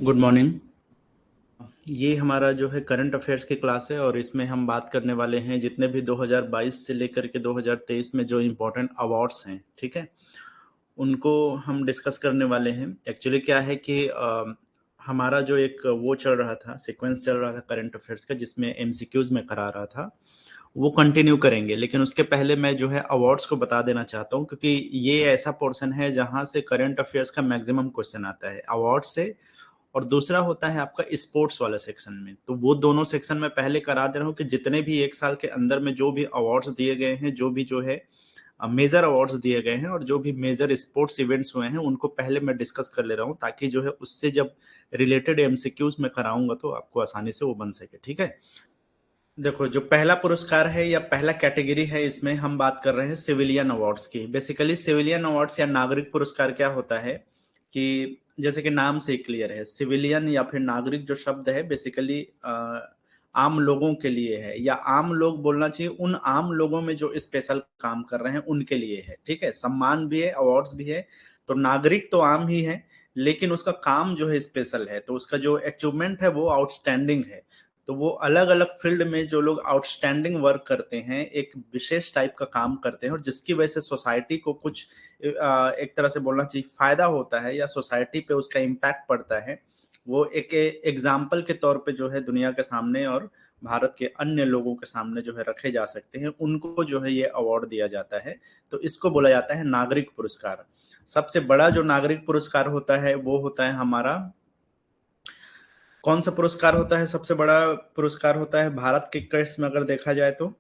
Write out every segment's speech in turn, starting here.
Good morning. ये हमारा जो है करंट अफेयर्स की क्लास है और इसमें हम बात करने वाले हैं जितने भी 2022 से लेकर के 2023 में जो इम्पोर्टेंट अवार्ड्स हैं, ठीक है, उनको हम डिस्कस करने वाले हैं। एक्चुअली क्या है कि हमारा जो एक वो चल रहा था, सीक्वेंस चल रहा था करंट अफेयर्स का, जिसमें एमसीक्यूज में करा रहा था, वो कंटिन्यू करेंगे। लेकिन उसके पहले मैं जो है अवार्ड्स को बता देना चाहता हूँ, क्योंकि ये ऐसा पोर्शन है जहां से करंट अफेयर्स का मैक्सिमम क्वेश्चन आता है अवार्ड से, और दूसरा होता है आपका स्पोर्ट्स वाला सेक्शन में। तो वो दोनों सेक्शन में पहले करा दे रहा हूँ कि जितने भी एक साल के अंदर में जो भी अवार्ड्स दिए गए हैं, जो भी जो है मेजर अवार्ड्स दिए गए हैं और जो भी मेजर स्पोर्ट्स इवेंट्स हुए हैं, उनको पहले मैं डिस्कस कर ले रहा हूँ, ताकि जो है उससे जब रिलेटेड एमसीक्यूज में कराऊंगा तो आपको आसानी से वो बन सके। ठीक है, देखो जो पहला पुरस्कार है या पहला कैटेगरी है, इसमें हम बात कर रहे हैं सिविलियन अवार्ड्स की। बेसिकली सिविलियन अवार्ड्स या नागरिक पुरस्कार क्या होता है कि जैसे कि नाम से क्लियर है, सिविलियन या फिर नागरिक जो शब्द है बेसिकली आम लोगों के लिए है, या आम लोग बोलना चाहिए, उन आम लोगों में जो स्पेशल काम कर रहे हैं उनके लिए है। ठीक है, सम्मान भी है, अवार्ड्स भी है। तो नागरिक तो आम ही है, लेकिन उसका काम जो है स्पेशल है, तो उसका जो अचीवमेंट है वो आउटस्टैंडिंग है। तो वो अलग अलग फील्ड में जो लोग आउटस्टैंडिंग वर्क करते हैं, एक विशेष टाइप का काम करते हैं, और जिसकी वजह से सोसाइटी को कुछ एक तरह से बोलना चाहिए फायदा होता है, या सोसाइटी पे उसका इम्पैक्ट पड़ता है, वो एक एग्जाम्पल के तौर पे जो है दुनिया के सामने और भारत के अन्य लोगों के सामने जो है रखे जा सकते हैं, उनको जो है ये अवार्ड दिया जाता है। तो इसको बोला जाता है नागरिक पुरस्कार। सबसे बड़ा जो नागरिक पुरस्कार होता है वो होता है हमारा, कौन सा पुरस्कार होता है? सबसे बड़ा पुरस्कार होता है भारत के केस में अगर देखा जाए तो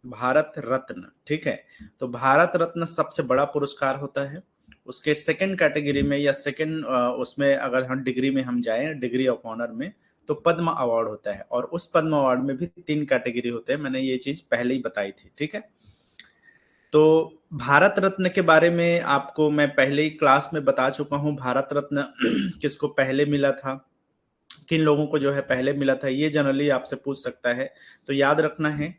भारत रत्न। ठीक है, तो भारत रत्न सबसे बड़ा पुरस्कार होता है। उसके सेकंड कैटेगरी में या सेकंड उसमें अगर हम डिग्री में हम जाएं, डिग्री ऑफ ऑनर में, तो पद्म अवार्ड होता है। और उस पद्म अवार्ड में भी 3 कैटेगरी होते हैं, मैंने ये चीज पहले ही बताई थी। ठीक है, तो भारत रत्न के बारे में आपको मैं पहले ही क्लास में बता चुका हूं। भारत रत्न किसको पहले मिला था, किन लोगों को जो है पहले मिला था, ये जनरली आपसे पूछ सकता है। तो याद रखना है,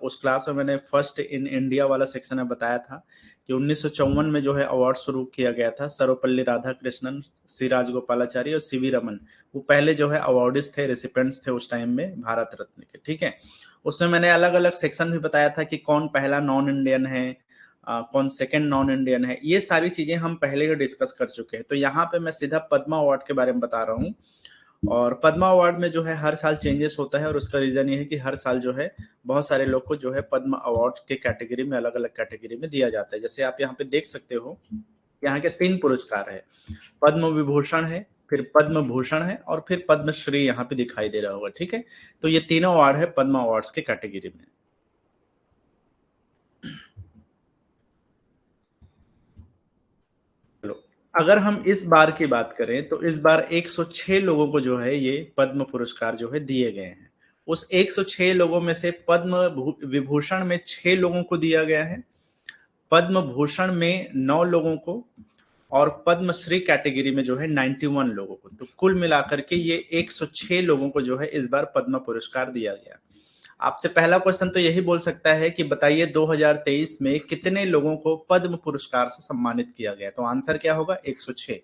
उस क्लास में मैंने फर्स्ट इन इंडिया वाला सेक्शन में बताया था कि 1954 में जो है अवार्ड शुरू किया गया था। सर्वपल्ली राधाकृष्णन, सी राजगोपालाचारी और सीवी रमन, वो पहले जो है अवार्डिस्ट थे, रेसिपेंट्स थे उस टाइम में भारत रत्न के। ठीक है, उसमें मैंने अलग अलग सेक्शन भी बताया था कि कौन पहला नॉन इंडियन है, कौन सेकंड नॉन इंडियन है। ये सारी चीजें हम पहले ही डिस्कस कर चुके हैं। तो यहाँ पे मैं सीधा पद्मा अवार्ड के बारे में बता रहा हूँ। और पद्मा अवार्ड में जो है हर साल चेंजेस होता है, और उसका रीजन ये है कि हर साल जो है बहुत सारे लोग को जो है पद्मा अवार्ड के कैटेगरी में, अलग अलग कैटेगरी में दिया जाता है। जैसे आप यहाँ पे देख सकते हो, यहाँ के 3 पुरस्कार है, पद्म विभूषण है, फिर पद्म भूषण है, और फिर पद्मश्री यहाँ पे दिखाई दे रहा होगा। ठीक है, तो ये तीनों अवार्ड है पद्मा अवार्ड्स के कैटेगरी में। चलो, अगर हम इस बार की बात करें तो इस बार 106 लोगों को जो है ये पद्म पुरस्कार जो है दिए गए हैं। उस 106 लोगों में से पद्म विभूषण में 6 लोगों को दिया गया है, पद्म भूषण में 9 लोगों को, और पद्मश्री कैटेगरी में जो है 91 लोगों को। तो कुल मिलाकर के ये 106 लोगों को जो है इस बार पद्म पुरस्कार दिया गया। आपसे पहला क्वेश्चन तो यही बोल सकता है कि बताइए 2023 में कितने लोगों को पद्म पुरस्कार से सम्मानित किया गया? तो आंसर क्या होगा? 106।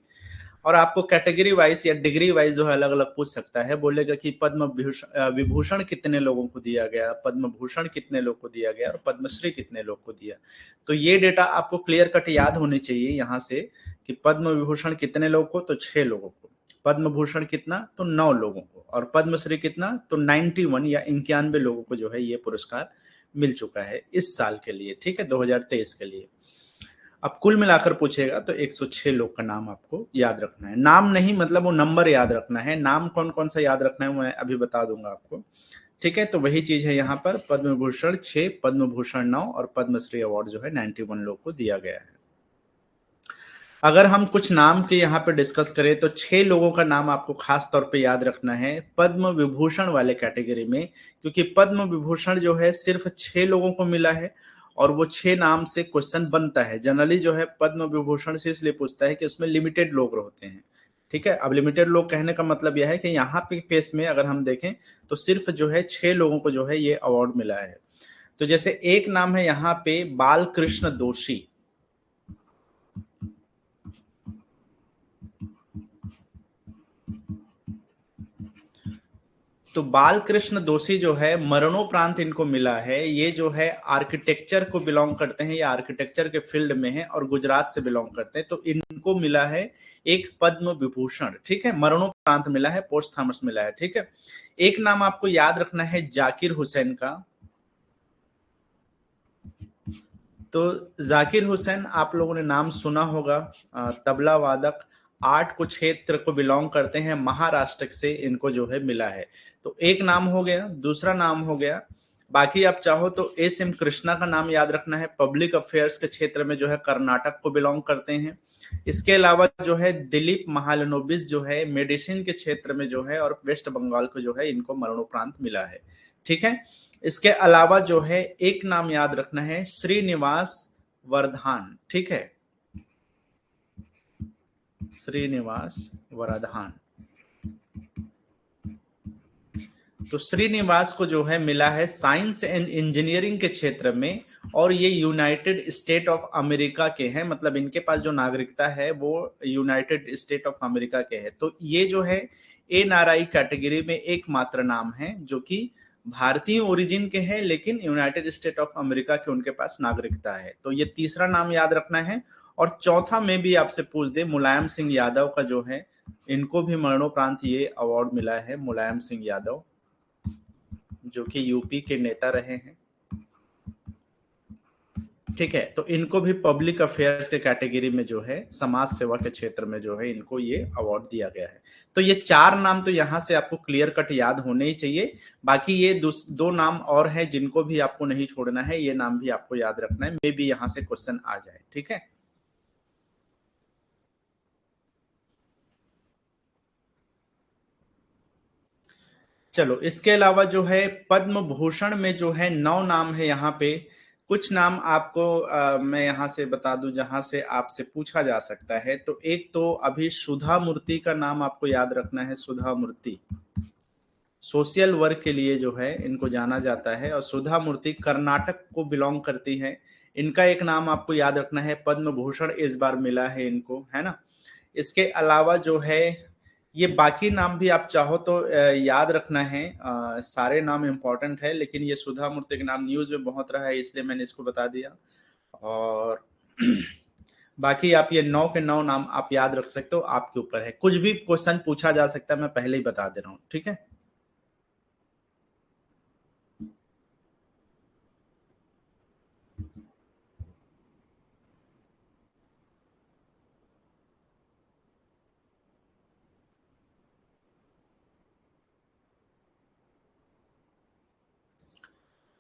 और आपको कैटेगरी वाइज या डिग्री वाइज जो है अलग अलग पूछ सकता है, बोलेगा कि पद्म विभूषण कितने लोगों को दिया गया, पद्म भूषण कितने लोग को दिया गया, और पद्मश्री कितने लोग को दिया। तो ये डेटा आपको क्लियर कट याद होनी चाहिए यहाँ से कि पद्म विभूषण कितने लोगों को, तो 6 लोगों को, पद्म भूषण कितना, तो 9 लोगों को, और पद्मश्री कितना, तो 91 या 91 लोगों को जो है ये पुरस्कार मिल चुका है इस साल के लिए। ठीक है, 2023 के लिए। अब कुल मिलाकर पूछेगा तो 106 लोग का नाम आपको याद रखना है। नाम नहीं, मतलब वो नंबर याद रखना है। नाम कौन कौन सा याद रखना है मैं अभी बता दूंगा आपको। ठीक है, तो वही चीज है यहाँ पर, पद्म भूषण 6, पद्म भूषण 9, और पद्मश्री अवार्ड जो है 91 लोग को दिया गया है। अगर हम कुछ नाम के यहाँ पे डिस्कस करें तो 6 लोगों का नाम आपको खास तौर पे याद रखना है पद्म विभूषण वाले कैटेगरी में, क्योंकि पद्म विभूषण जो है सिर्फ 6 लोगों को मिला है, और वो 6 नाम से क्वेश्चन बनता है। जनरली जो है पद्म विभूषण से इसलिए पूछता है कि उसमें लिमिटेड लोग होते हैं। ठीक है, अब लिमिटेड लोग कहने का मतलब यह है कि यहाँ पे केस में अगर हम देखें तो सिर्फ जो है 6 लोगों को जो है ये अवार्ड मिला है। तो जैसे एक नाम है यहाँ पे बालकृष्ण दोषी। तो बालकृष्ण दोषी जो है मरणोपरांत इनको मिला है। ये जो है आर्किटेक्चर को बिलोंग करते हैं, या आर्किटेक्चर के फील्ड में है और गुजरात से बिलोंग करते हैं। तो इनको मिला है एक पद्म विभूषण, ठीक है, मरणोपरांत मिला है, पोस्ट थॉमस मिला है, ठीक है। एक नाम आपको याद रखना है जाकिर हुसैन का। तो जाकिर हुसैन आप लोगों ने नाम सुना होगा, तबला वादक, आर्ट को क्षेत्र को बिलोंग करते हैं, महाराष्ट्र से इनको जो है मिला है। तो एक नाम हो गया। दूसरा नाम हो गया, बाकी आप चाहो तो एस एम कृष्णा का नाम याद रखना है, पब्लिक अफेयर्स के क्षेत्र में जो है कर्नाटक को बिलोंग करते हैं। इसके अलावा जो है दिलीप महालनोबिस जो है मेडिसिन के क्षेत्र में जो है और वेस्ट बंगाल को जो है इनको मरणोपरांत मिला है, ठीक है। इसके अलावा जो है एक नाम याद रखना है श्रीनिवास वरदान, ठीक है, श्रीनिवास वरदान। तो श्रीनिवास को जो है मिला है साइंस एंड इंजीनियरिंग के क्षेत्र में, और ये यूनाइटेड स्टेट ऑफ अमेरिका के हैं, मतलब इनके पास जो नागरिकता है वो यूनाइटेड स्टेट ऑफ अमेरिका के है। तो ये जो है एनआरआई कैटेगरी में एकमात्र नाम है जो कि भारतीय ओरिजिन के हैं, लेकिन यूनाइटेड स्टेट ऑफ अमेरिका के उनके पास नागरिकता है। तो ये तीसरा नाम याद रखना है। और चौथा में भी आपसे पूछ दे, मुलायम सिंह यादव का जो है, इनको भी मरणोपरांत ये अवार्ड मिला है, मुलायम सिंह यादव, जो कि यूपी के नेता रहे हैं, ठीक है। तो इनको भी पब्लिक अफेयर्स के कैटेगरी में जो है समाज सेवा के क्षेत्र में जो है इनको ये अवार्ड दिया गया है। तो ये चार नाम तो यहां से आपको क्लियर कट याद होने ही चाहिए। बाकी ये दो नाम और हैं जिनको भी आपको नहीं छोड़ना है, ये नाम भी आपको याद रखना है, मे बी यहां से क्वेश्चन आ जाए, ठीक है। चलो, इसके अलावा जो है पद्म भूषण में जो है 9 नाम है यहाँ पे। कुछ नाम आपको मैं यहाँ से बता दूं जहां से आपसे पूछा जा सकता है। तो एक तो अभी सुधा मूर्ति का नाम आपको याद रखना है। सुधा मूर्ति सोशल वर्क के लिए जो है इनको जाना जाता है, और सुधा मूर्ति कर्नाटक को बिलोंग करती है। इनका एक नाम आपको याद रखना है, पद्म भूषण इस बार मिला है इनको, है ना। इसके अलावा जो है ये बाकी नाम भी आप चाहो तो याद रखना है, सारे नाम इंपॉर्टेंट है, लेकिन ये सुधा मूर्ति का नाम न्यूज में बहुत रहा है इसलिए मैंने इसको बता दिया। और बाकी आप ये 9 के 9 नाम आप याद रख सकते हो, आपके ऊपर है। कुछ भी क्वेश्चन पूछा जा सकता है, मैं पहले ही बता दे रहा हूँ, ठीक है।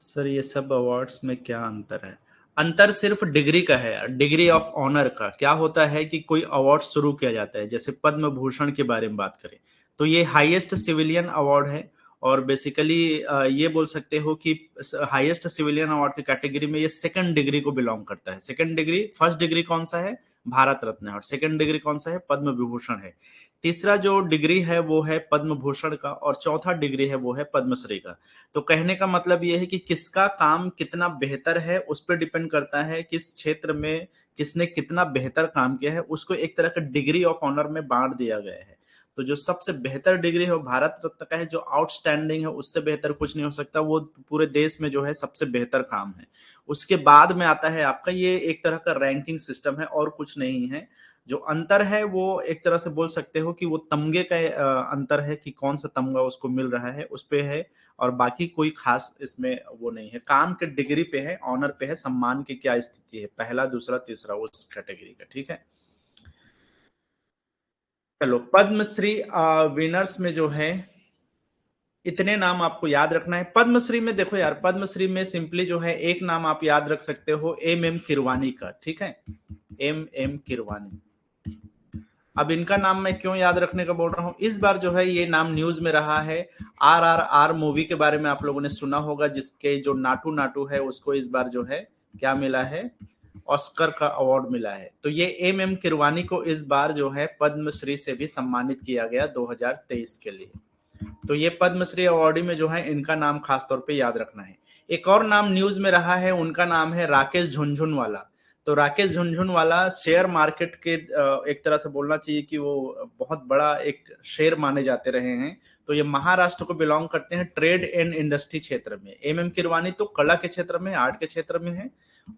सर ये सब अवार्ड्स में क्या अंतर है? अंतर सिर्फ डिग्री का है, डिग्री ऑफ ऑनर का। क्या होता है कि कोई अवार्ड शुरू किया जाता है, जैसे पद्म भूषण के बारे में बात करें तो ये हाईएस्ट सिविलियन अवार्ड है। और बेसिकली ये बोल सकते हो कि हाईएस्ट सिविलियन अवार्ड की कैटेगरी में ये सेकंड डिग्री को बिलोंग करता है। सेकंड डिग्री, फर्स्ट डिग्री कौन सा है? भारत रत्न है। और सेकंड डिग्री कौन सा है? पद्म विभूषण है। तीसरा जो डिग्री है वो है पद्म भूषण का, और चौथा डिग्री है वो है पद्मश्री का। तो कहने का मतलब ये है कि किसका काम कितना बेहतर है उस पर डिपेंड करता है, किस क्षेत्र में किसने कितना बेहतर काम किया है, उसको एक तरह का डिग्री ऑफ ऑनर में बांट दिया गया है। तो जो सबसे बेहतर डिग्री है वो भारत रत्न का है, जो आउटस्टैंडिंग है उससे बेहतर कुछ नहीं हो सकता, वो पूरे देश में जो है सबसे बेहतर काम है। उसके बाद में आता है आपका, ये एक तरह का रैंकिंग सिस्टम है और कुछ नहीं है। जो अंतर है वो एक तरह से बोल सकते हो कि वो तमगे का अंतर है, कि कौन सा तमगा उसको मिल रहा है उस पे है। और बाकी कोई खास इसमें वो नहीं है, काम के डिग्री पे है, ऑनर पे है, सम्मान की क्या स्थिति है, पहला दूसरा तीसरा उस कैटेगरी का, ठीक है। चलो, पद्मश्री विनर्स में जो है इतने नाम आपको याद रखना है। पद्मश्री में देखो यार, पद्मश्री में सिंपली जो है एक नाम आप याद रख सकते हो, एम एम किरवानी का, ठीक है, एम एम किरवानी। अब इनका नाम मैं क्यों याद रखने का बोल रहा हूं, इस बार जो है ये नाम न्यूज में रहा है। आर मूवी के बारे में आप लोगों ने सुना होगा, जिसके जो नाटू नाटू है उसको इस बार जो है क्या मिला है? ऑस्कर का अवार्ड मिला है। तो ये एम एम किरवानी को इस बार जो है पद्मश्री से भी सम्मानित किया गया 2023 के लिए। तो ये पद्मश्री अवार्डी में जो है इनका नाम खास तौर पे याद रखना है। एक और नाम न्यूज में रहा है, उनका नाम है राकेश झुनझुनवाला। तो राकेश झुनझुनवाला शेयर मार्केट के एक तरह से बोलना चाहिए कि वो बहुत बड़ा एक शेर माने जाते रहे हैं। तो ये महाराष्ट्र को बिलोंग करते हैं, ट्रेड एंड इंडस्ट्री क्षेत्र में। एम किरवानी तो कला के क्षेत्र में, आर्ट के क्षेत्र में है,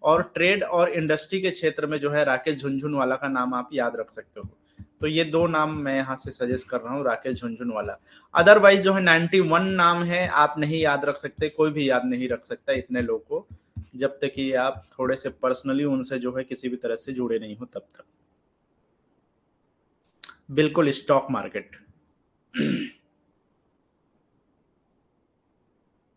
और ट्रेड और इंडस्ट्री के क्षेत्र में जो है राकेश झुनझुनवाला का नाम आप याद रख सकते हो। तो ये दो नाम मैं यहाँ से सजेस्ट कर रहा हूँ, राकेश झुनझुनवाला। अदरवाइज जो है 91 नाम है, आप नहीं याद रख सकते, कोई भी याद नहीं रख सकता इतने लोग को, जब तक कि आप थोड़े से पर्सनली उनसे जो है किसी भी तरह से जुड़े नहीं हो तब तक। बिल्कुल स्टॉक मार्केट।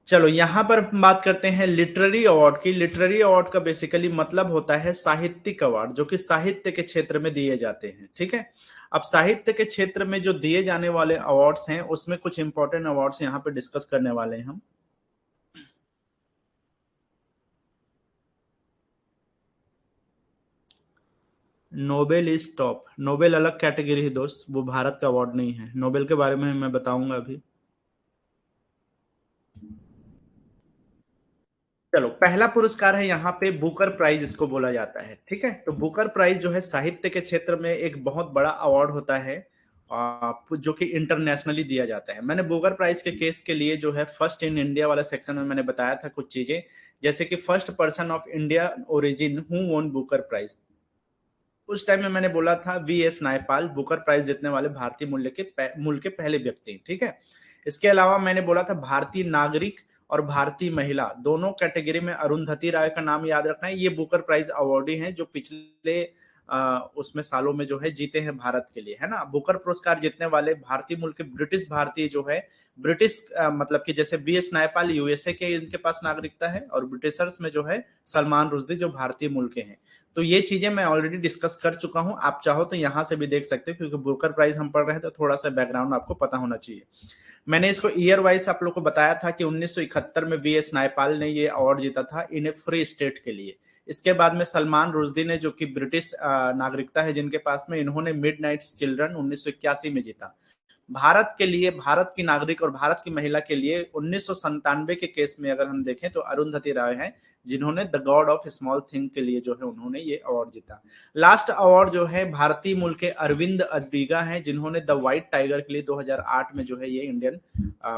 चलो यहां पर हम बात करते हैं लिटरेरी अवार्ड की। लिटरेरी अवार्ड का बेसिकली मतलब होता है साहित्यिक अवार्ड, जो कि साहित्य के क्षेत्र में दिए जाते हैं। ठीक है, अब साहित्य के क्षेत्र में जो दिए जाने वाले अवार्ड्स हैं उसमें कुछ इंपॉर्टेंट अवार्ड्स यहां पे डिस्कस करने वाले हैं हम। Nobel is top. नोबेल अलग कैटेगरी है दोस्त, वो भारत का अवार्ड नहीं है। नोबेल के बारे में मैं बताऊंगा अभी। चलो, पहला पुरस्कार है यहाँ पे बुकर प्राइज, इसको बोला जाता है। ठीक है, तो बुकर प्राइज जो है साहित्य के क्षेत्र में एक बहुत बड़ा अवार्ड होता है, जो कि इंटरनेशनली दिया जाता है। मैंने बुकर प्राइज के केस के लिए जो है फर्स्ट इन इंडिया वाला सेक्शन में मैंने बताया था कुछ चीजें, जैसे कि first person of India origin who won Booker Prize. उस टाइम में मैंने बोला था वीएस नायपाल बुकर प्राइज जीतने वाले भारतीय मूल के पहले व्यक्ति हैं। ठीक है, इसके अलावा मैंने बोला था भारतीय नागरिक और भारतीय महिला दोनों कैटेगरी में अरुंधति राय का नाम याद रखना है। ये बुकर प्राइज अवार्डी हैं जो पिछले उसमें सालों में जो है जीते हैं भारत के लिए, है ना। बुकर पुरस्कार जीतने वाले भारतीय मूल के ब्रिटिश भारतीय जो है, ब्रिटिश मतलब कि जैसे वीएस नायपाल यूएसए के इनके पास नागरिकता है, और ब्रिटिशर्स में जो है सलमान रुश्दी जो भारतीय मूल के हैं। तो ये चीजें मैं ऑलरेडी डिस्कस कर चुका हूं, आप चाहो तो यहां से भी देख सकते हो, क्योंकि बुकर प्राइज हम पढ़ रहे हैं तो थोड़ा सा बैकग्राउंड आपको पता होना चाहिए। मैंने इसको ईयर वाइज आप लोग को बताया था कि 1971 में वीएस नायपाल ने ये अवार्ड जीता था इन ए फ्री स्टेट के लिए। इसके बाद में सलमान रुश्दी ने, जो कि ब्रिटिश नागरिकता है जिनके पास में, इन्होंने मिड नाइट्स चिल्ड्रन 1981 में जीता। भारत के लिए, भारत की नागरिक और भारत की महिला के लिए 1997 के केस में अगर हम देखें तो अरुंधति राय हैं, जिन्होंने the God of small thing के लिए जो है उन्होंने ये अवार्ड जीता। लास्ट अवार्ड जो है भारतीय मूल के अरविंद अडिगा हैं, जिन्होंने द व्हाइट टाइगर के लिए 2008 में जो है ये इंडियन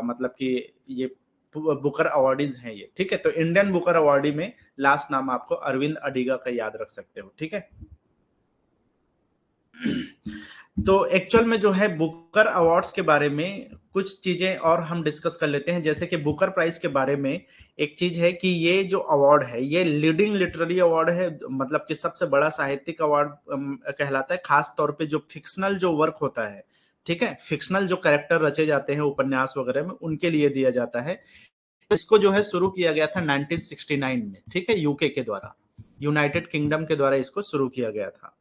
मतलब कि ये बुकर अवार्डीज हैं ये। ठीक है, तो इंडियन बुकर अवार्डी में लास्ट नाम आपको अरविंद अडिगा का याद रख सकते हो। ठीक है, तो एक्चुअल में जो है बुकर अवार्ड्स के बारे में कुछ चीजें और हम डिस्कस कर लेते हैं। जैसे कि बुकर प्राइज के बारे में एक चीज है कि ये जो अवार्ड है ये लीडिंग लिटरेरी अवार्ड है, मतलब कि सबसे बड़ा साहित्यिक अवार्ड कहलाता है, खास तौर पे जो फिक्शनल जो वर्क होता है। ठीक है, फिक्शनल जो कैरेक्टर रचे जाते हैं उपन्यास वगैरह में, उनके लिए दिया जाता है। इसको जो है शुरू किया गया था 1969 में। ठीक है, यूके के द्वारा, यूनाइटेड किंगडम के द्वारा इसको शुरू किया गया था।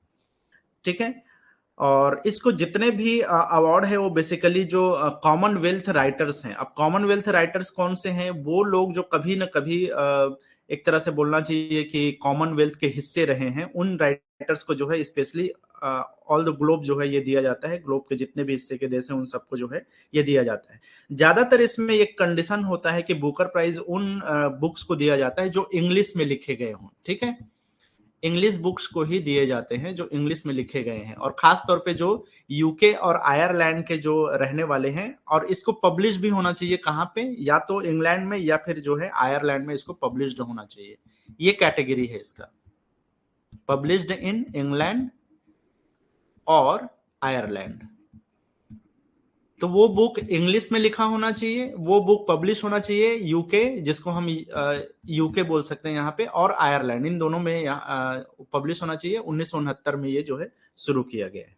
ठीक है, और इसको जितने भी अवार्ड है वो बेसिकली जो कॉमनवेल्थ राइटर्स हैं। अब कॉमनवेल्थ राइटर्स कौन से हैं? वो लोग जो कभी ना कभी एक तरह से बोलना चाहिए कि कॉमनवेल्थ के हिस्से रहे हैं, उन राइटर्स को जो है स्पेशली ऑल द ग्लोब जो है ये दिया जाता है। ग्लोब के जितने भी हिस्से के देश हैं उन सबको जो है ये दिया जाता है। ज्यादातर इसमें एक कंडीशन होता है कि बुकर प्राइज उन बुक्स को दिया जाता है जो इंग्लिश में लिखे गए हों। ठीक है, इंग्लिश बुक्स को ही दिए जाते हैं जो इंग्लिश में लिखे गए हैं, और खास तौर पे जो यूके और आयरलैंड के जो रहने वाले हैं। और इसको पब्लिश भी होना चाहिए कहाँ पे? या तो इंग्लैंड में या फिर जो है आयरलैंड में इसको पब्लिश्ड होना चाहिए। ये कैटेगरी है इसका, पब्लिश्ड इन इंग्लैंड और आयरलैंड। तो वो बुक इंग्लिश में लिखा होना चाहिए, वो बुक पब्लिश होना चाहिए यूके, जिसको हम यूके बोल सकते हैं यहाँ पे, और आयरलैंड, इन दोनों में पब्लिश होना चाहिए। 1969 में ये जो है शुरू किया गया है।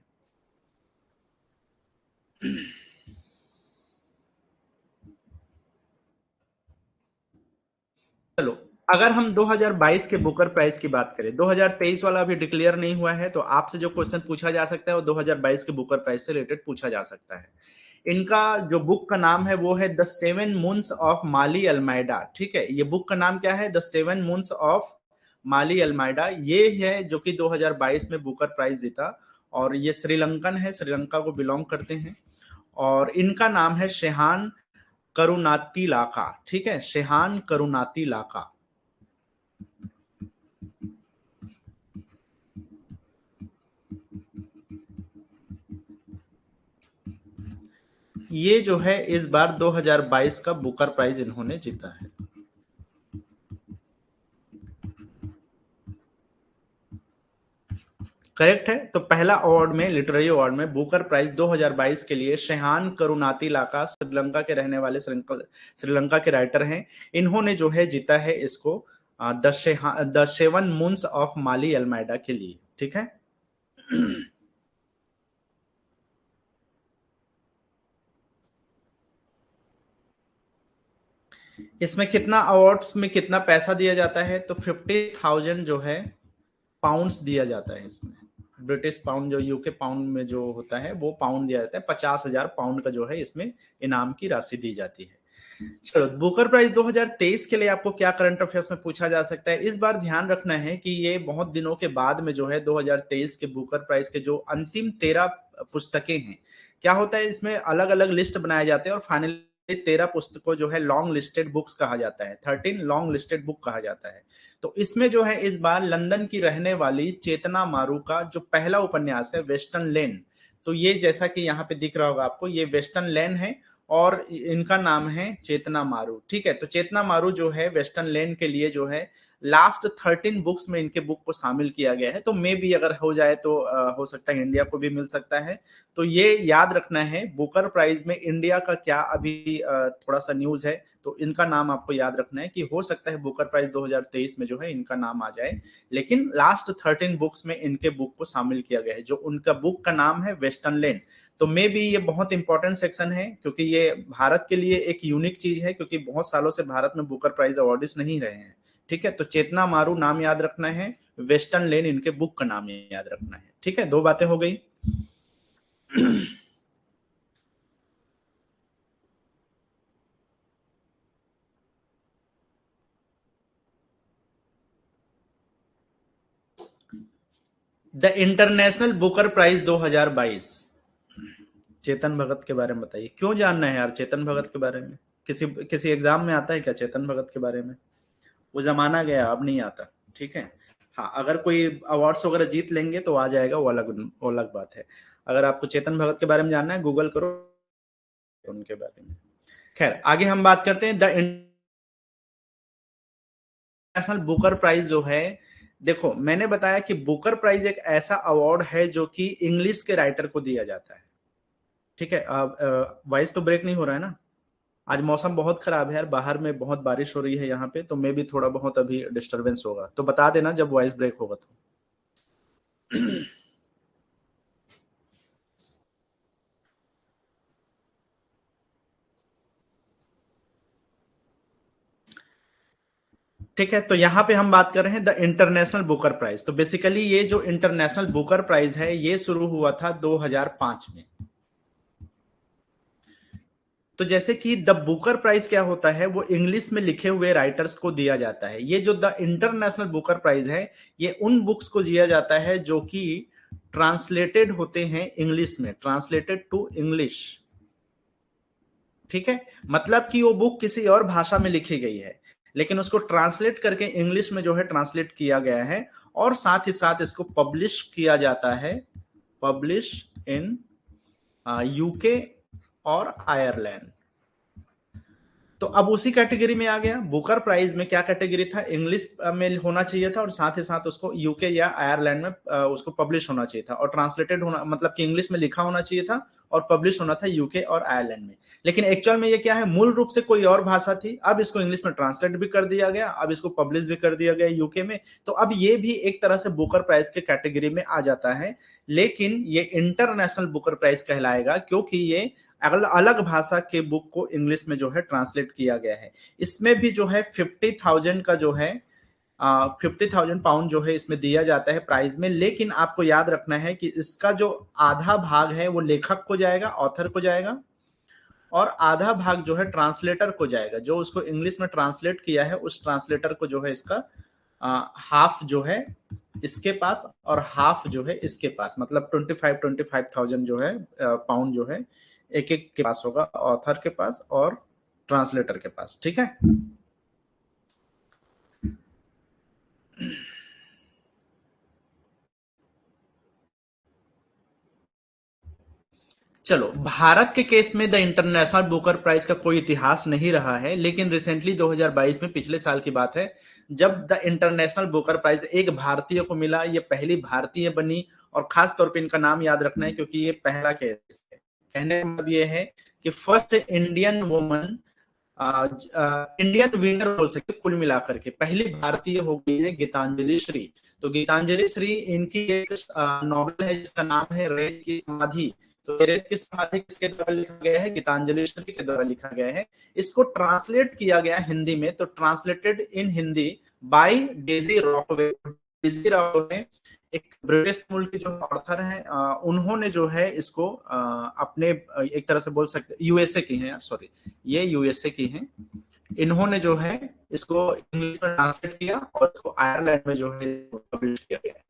चलो, अगर हम 2022 के बुकर प्राइज की बात करें, 2023 वाला अभी डिक्लेयर नहीं हुआ है, तो आपसे जो क्वेश्चन पूछा जा सकता है वो 2022 के बुकर प्राइज से रिलेटेड पूछा जा सकता है। इनका जो बुक का नाम है वो है द सेवन मून्स ऑफ माली अल्माइडा। ठीक है, ये बुक का नाम क्या है? द सेवन मून्स ऑफ माली अल्माइडा। ये है जो कि 2022 में बुकर प्राइज जीता, और ये श्रीलंकन है, श्रीलंका को बिलोंग करते हैं। और इनका नाम है शेहान करुनातिलाका। ठीक है, शेहान करुनातिलाका। ये जो है इस बार 2022 का बुकर प्राइज इन्होंने जीता है। करेक्ट है। तो पहला अवार्ड में, लिटरेरी अवार्ड में बुकर प्राइज 2022 के लिए शेहान करुनातिलाका, श्रीलंका के रहने वाले, श्रीलंका के राइटर हैं, इन्होंने जो है जीता है इसको the seven moons of Maali Almeida के लिए। ठीक है। इसमें कितना, अवार्ड्स में कितना पैसा दिया जाता है? तो 50,000 जो है पाउंड्स दिया जाता है इसमें। ब्रिटिश पाउंड, जो यूके पाउंड में जो होता है वो पाउंड दिया जाता है। 50,000 पाउंड का जो है इसमें इनाम की राशि दी जाती है। चलो, बुकर प्राइज 2023 के लिए आपको क्या करंट अफेयर्स में पूछा जा सकता है? इस बार ध्यान रखना है कि ये बहुत दिनों के बाद में जो है 2023 के बुकर प्राइज के जो अंतिम 13 पुस्तकें हैं, क्या होता है इसमें अलग अलग लिस्ट बनाए जाते हैं और फाइनली 13 पुस्तकों जो है लॉन्ग लिस्टेड बुक्स कहा जाता है, 13 लॉन्ग लिस्टेड बुक कहा जाता है। तो इसमें जो है इस बार लंदन की रहने वाली चेतना मारू का जो पहला उपन्यास है, वेस्टर्न लेन, तो ये जैसा कि यहाँ पे दिख रहा होगा आपको, ये वेस्टर्न लेन है और इनका नाम है चेतना मारू। ठीक है, तो चेतना मारू जो है वेस्टर्न लेन के लिए जो है लास्ट 13 बुक्स में इनके बुक को शामिल किया गया है। तो मे भी अगर हो जाए तो हो सकता है इंडिया को भी मिल सकता है। तो ये याद रखना है, बुकर प्राइज में इंडिया का क्या अभी थोड़ा सा न्यूज है, तो इनका नाम आपको याद रखना है कि हो सकता है बुकर प्राइज 2023 में जो है इनका नाम आ जाए, लेकिन लास्ट 13 बुक्स में इनके बुक को शामिल किया गया है। जो उनका बुक का नाम है वेस्टर्न लेन। तो मे भी ये बहुत इंपॉर्टेंट सेक्शन है, क्योंकि ये भारत के लिए एक यूनिक चीज है, क्योंकि बहुत सालों से भारत में बुकर प्राइज अवार्डिस नहीं रहे हैं। ठीक है, तो चेतना मारू नाम याद रखना है, वेस्टर्न लेन इनके बुक का नाम याद रखना है। ठीक है, दो बातें हो गई। The international Booker prize 2022, Chetan Bhagat के बारे में बताइए। क्यों जानना है यार चेतन भगत के बारे में? किसी किसी एग्जाम में आता है क्या चेतन भगत के बारे में? वो जमाना गया, अब नहीं आता। ठीक है। हाँ, अगर कोई अवार्ड्स वगैरह जीत लेंगे तो आ जाएगा, वो अलग बात है। अगर आपको चेतन भगत के बारे में जानना है, गूगल करो उनके बारे में। खैर, आगे हम बात करते हैं। द इंटरनेशनल बुकर प्राइज जो है, देखो मैंने बताया कि बुकर प्राइज एक ऐसा अवार्ड है जो कि इंग्लिश के राइटर को दिया जाता है। ठीक है, वॉइस तो ब्रेक नहीं हो रहा है ना? आज मौसम बहुत खराब है यार, बाहर में बहुत बारिश हो रही है यहाँ पे, तो मे भी थोड़ा बहुत अभी डिस्टरबेंस होगा, तो बता देना जब वॉइस ब्रेक होगा तो। ठीक है, तो यहां पे हम बात कर रहे हैं द इंटरनेशनल बुकर प्राइज। तो बेसिकली ये जो इंटरनेशनल बुकर प्राइज है ये शुरू हुआ था 2005 में। तो जैसे कि द बुकर प्राइज क्या होता है, वो इंग्लिश में लिखे हुए राइटर्स को दिया जाता है। ये जो द इंटरनेशनल बुकर प्राइज है, ये उन बुक्स को दिया जाता है जो कि ट्रांसलेटेड होते हैं इंग्लिश में, ट्रांसलेटेड टू इंग्लिश। ठीक है, मतलब कि वो बुक किसी और भाषा में लिखी गई है, लेकिन उसको ट्रांसलेट करके इंग्लिश में जो है ट्रांसलेट किया गया है, और साथ ही साथ इसको पब्लिश किया जाता है, पब्लिश इन यूके और आयरलैंड। तो अब उसी कैटेगरी में आ गया। बुकर प्राइज में क्या कैटेगरी था? इंग्लिश में होना चाहिए था और साथ ही साथ उसको यूके या आयरलैंड में उसको पब्लिश होना चाहिए था, और ट्रांसलेटेड होना मतलब कि इंग्लिश में लिखा होना चाहिए था और पब्लिश होना था यूके और आयरलैंड में। लेकिन एक्चुअल में ये क्या है, मूल रूप से कोई और भाषा थी, अब इसको इंग्लिश में ट्रांसलेट भी कर दिया गया, अब इसको पब्लिश भी कर दिया गया यूके में। तो अब ये भी एक तरह से बुकर प्राइज के कैटेगरी में आ जाता है, लेकिन ये इंटरनेशनल बुकर प्राइज कहलाएगा, क्योंकि ये अलग भाषा के बुक को इंग्लिश में जो है ट्रांसलेट किया गया है। इसमें भी जो है 50,000 का जो है 50,000 पाउंड जो है इसमें दिया जाता है प्राइज में। लेकिन आपको याद रखना है कि इसका जो आधा भाग है वो लेखक को जाएगा, ऑथर को जाएगा, और आधा भाग जो है ट्रांसलेटर को जाएगा। जो उसको इंग्लिश में ट्रांसलेट किया है उस ट्रांसलेटर को जो है इसका हाफ जो है इसके पास और हाफ जो है इसके पास, मतलब 25,000 जो है पाउंड जो है एक एक के पास होगा, ऑथर के पास और ट्रांसलेटर के पास। ठीक है, चलो, भारत के केस में द इंटरनेशनल बुकर प्राइज का कोई इतिहास नहीं रहा है, लेकिन रिसेंटली 2022 में, पिछले साल की बात है, जब द इंटरनेशनल बुकर प्राइज एक भारतीय को मिला, ये पहली भारतीय बनी, और खास तौर पे इनका नाम याद रखना है क्योंकि ये पहला केस है। कहने का मतलब ये है कि first Indian woman, Indian winner बोल सकते, कुल मिलाकर के पहली भारतीय हो गई है गीतांजलि श्री। तो गीतांजलि श्री, इनकी एक नॉवल है जिसका नाम है रेत की समाधि। तो रेत की समाधि किसके द्वारा लिखा गया है? गीतांजलि श्री के द्वारा लिखा गया है। इसको ट्रांसलेट किया गया हिंदी में, तो translated in Hindi by Daisy Rockwell. Daisy Rockwell एक ब्रिटिश मूल की जो ऑथर है, उन्होंने जो है इसको अपने एक तरह से बोल सकते, यूएसए की है, सॉरी, ये यूएसए की हैं। इन्होंने जो है इसको इंग्लिश में ट्रांसलेट किया और इसको आयरलैंड में जो है पब्लिश किया गया है।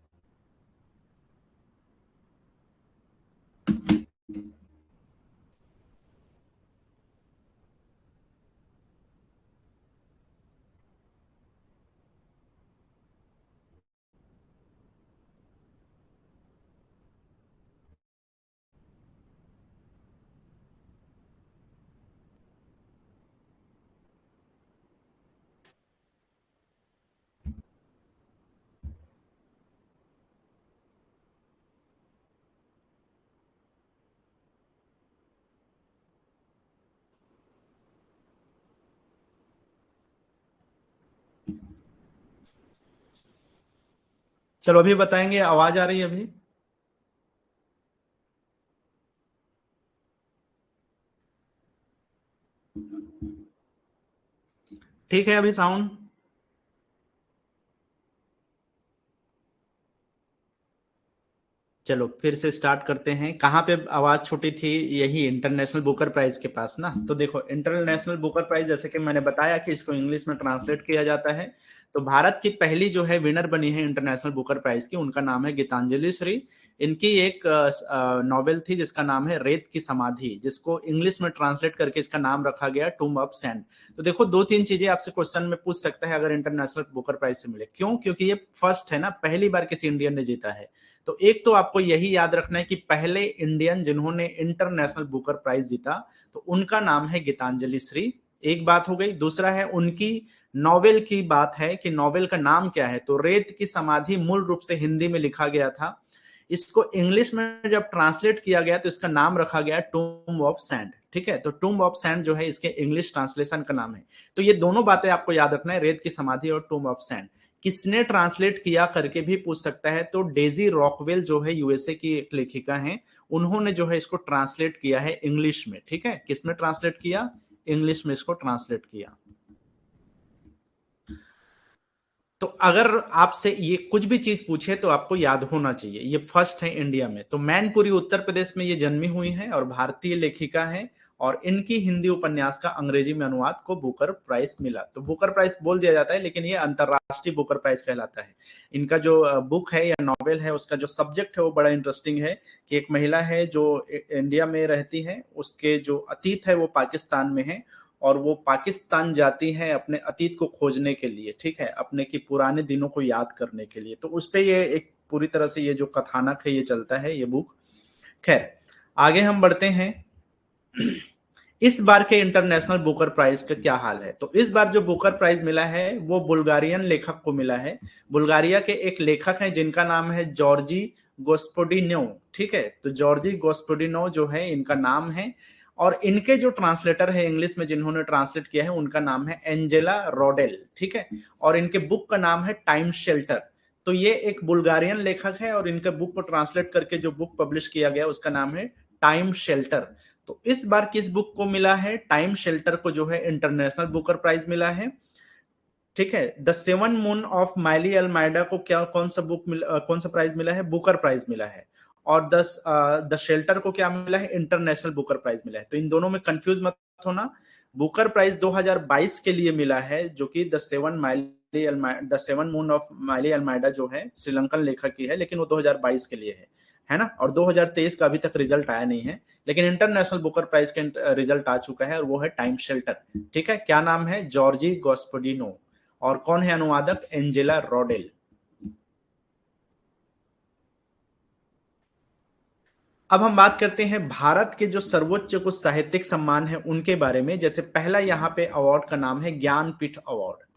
चलो अभी बताएंगे, आवाज आ रही है अभी? ठीक है अभी साउंड? चलो फिर से स्टार्ट करते हैं। कहाँ पे आवाज छूटी थी? यही इंटरनेशनल बुकर प्राइज के पास ना। तो देखो, इंटरनेशनल बुकर प्राइज, जैसे कि मैंने बताया कि इसको इंग्लिश में ट्रांसलेट किया जाता है। तो भारत की पहली जो है विनर बनी है इंटरनेशनल बुकर प्राइज की, उनका नाम है गीतांजलि श्री। इनकी एक नॉवेल थी जिसका नाम है रेत की समाधि, जिसको इंग्लिश में ट्रांसलेट करके इसका नाम रखा गया टूम ऑफ सैंड। तो देखो, दो तीन चीजें आपसे क्वेश्चन में पूछ सकता है अगर इंटरनेशनल बुकर प्राइज से मिले। क्यों? क्योंकि ये फर्स्ट है ना, पहली बार किसी इंडियन ने जीता है। तो एक तो आपको यही याद रखना है कि पहले इंडियन जिन्होंने इंटरनेशनल बुकर प्राइज जीता, तो उनका नाम है गीतांजलि श्री। एक बात हो गई। दूसरा है उनकी नॉवेल की बात है कि नॉवेल का नाम क्या है। तो रेत की समाधि मूल रूप से हिंदी में लिखा गया था, इसको इंग्लिश में जब ट्रांसलेट किया गया तो इसका नाम रखा गया टूम ऑफ सैंड। ठीक है, तो टूम ऑफ सैंड जो है इसके इंग्लिश ट्रांसलेशन का नाम है। तो ये दोनों बातें आपको याद रखना है, रेत की समाधि और टूम ऑफ सैंड। किसने ट्रांसलेट किया करके भी पूछ सकता है, तो डेजी रॉकवेल जो है यूएसए की एक लेखिका है, उन्होंने जो है इसको ट्रांसलेट किया है इंग्लिश में। ठीक है, किसमें ट्रांसलेट किया? इंग्लिश में इसको ट्रांसलेट किया। तो अगर आपसे ये कुछ भी चीज पूछे तो आपको याद होना चाहिए, ये फर्स्ट है इंडिया में। तो मैनपुरी उत्तर प्रदेश में ये जन्मी हुई है और भारतीय लेखिका है, और इनकी हिंदी उपन्यास का अंग्रेजी में अनुवाद को बुकर प्राइज मिला। तो बुकर प्राइज बोल दिया जाता है, लेकिन ये अंतरराष्ट्रीय बुकर प्राइज कहलाता है। इनका जो बुक है या नॉवेल है, उसका जो सब्जेक्ट है वो बड़ा इंटरेस्टिंग है कि एक महिला है जो इंडिया में रहती है, उसके जो अतीत है वो पाकिस्तान में है, और वो पाकिस्तान जाती है अपने अतीत को खोजने के लिए। ठीक है, अपने की पुराने दिनों को याद करने के लिए। तो उस पे ये एक पूरी तरह से ये जो कथानक है ये चलता है, ये बुक। खैर, आगे हम बढ़ते हैं। इस बार के इंटरनेशनल बुकर प्राइज का क्या हाल है? तो इस बार जो बुकर प्राइज मिला है वो बुल्गारियन लेखक को मिला है। बुल्गारिया के एक लेखक हैं जिनका नाम है जॉर्जी गोस्पोडिनो। ठीक है, तो जॉर्जी गोस्पोडिनो जो है इनका नाम है, और इनके जो ट्रांसलेटर है इंग्लिश में जिन्होंने ट्रांसलेट किया है उनका नाम है एंजेला रोडेल। ठीक है, और इनके बुक का नाम है टाइम शेल्टर। तो ये एक बुल्गारियन लेखक है और इनके बुक को ट्रांसलेट करके जो बुक पब्लिश किया गया उसका नाम है टाइम शेल्टर। तो इस बार किस बुक को मिला है? टाइम शेल्टर को जो है इंटरनेशनल बुकर प्राइज मिला है। ठीक है, the seven moon of Maali Almeida को क्या, कौन सा बुक मिला, कौन सा प्राइज मिला है? बुकर प्राइज मिला है। और द शेल्टर को क्या मिला है? इंटरनेशनल बुकर प्राइज मिला है। तो इन दोनों में कंफ्यूज मत होना। बुकर प्राइज 2022 के लिए मिला है, जो कि the seven moon of Maali Almeida जो है श्रीलंकन लेखक की है, लेकिन वो 2022 के लिए है। है ना। और 2023 का अभी तक रिजल्ट आया नहीं है, लेकिन इंटरनेशनल बुकर प्राइज का रिजल्ट आ चुका है और वो है टाइम शेल्टर। ठीक है, क्या नाम है? जॉर्जी गॉस्पडिनो। और कौन है अनुवादक? एंजेला रॉडेल। अब हम बात करते हैं भारत के जो सर्वोच्च कुछ साहित्यिक सम्मान है उनके बारे में। जैसे पहला यहाँ पे अवार्ड का नाम है ज्ञानपीठ अवार्ड।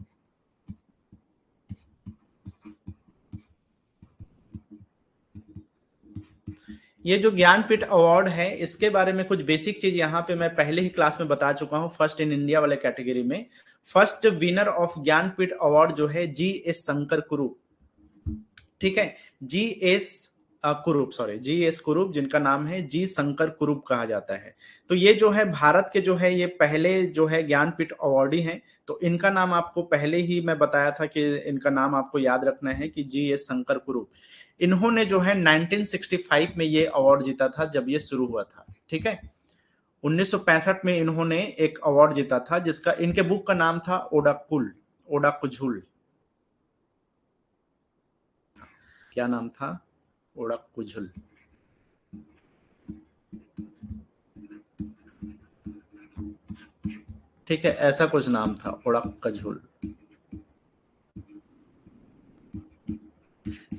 ये जो ज्ञानपीठ अवार्ड है इसके बारे में कुछ बेसिक चीज यहाँ पे मैं पहले ही क्लास में बता चुका हूँ, फर्स्ट इन इंडिया वाले कैटेगरी में। First winner of Jnanpith award जो है जी एस शंकर कुरूप। ठीक है, जी एस कुरूप, सॉरी, जी एस कुरूप, जिनका नाम है जी शंकर कुरूप कहा जाता है। तो ये जो है भारत के जो है ये पहले जो है ज्ञानपीठ अवार्डी हैं। तो इनका नाम आपको पहले ही मैं बताया था कि इनका नाम आपको याद रखना है कि जी एस शंकर कुरूप। इन्होंने जो है 1965 में ये अवार्ड जीता था जब ये शुरू हुआ था। ठीक है, 1965 में इन्होंने एक अवार्ड जीता था जिसका इनके बुक का नाम था ओडाकुल, ओडाकुझुल। क्या नाम था? ओडाकुझुल। ठीक है, ऐसा कुछ नाम था, ओडाकुझुल।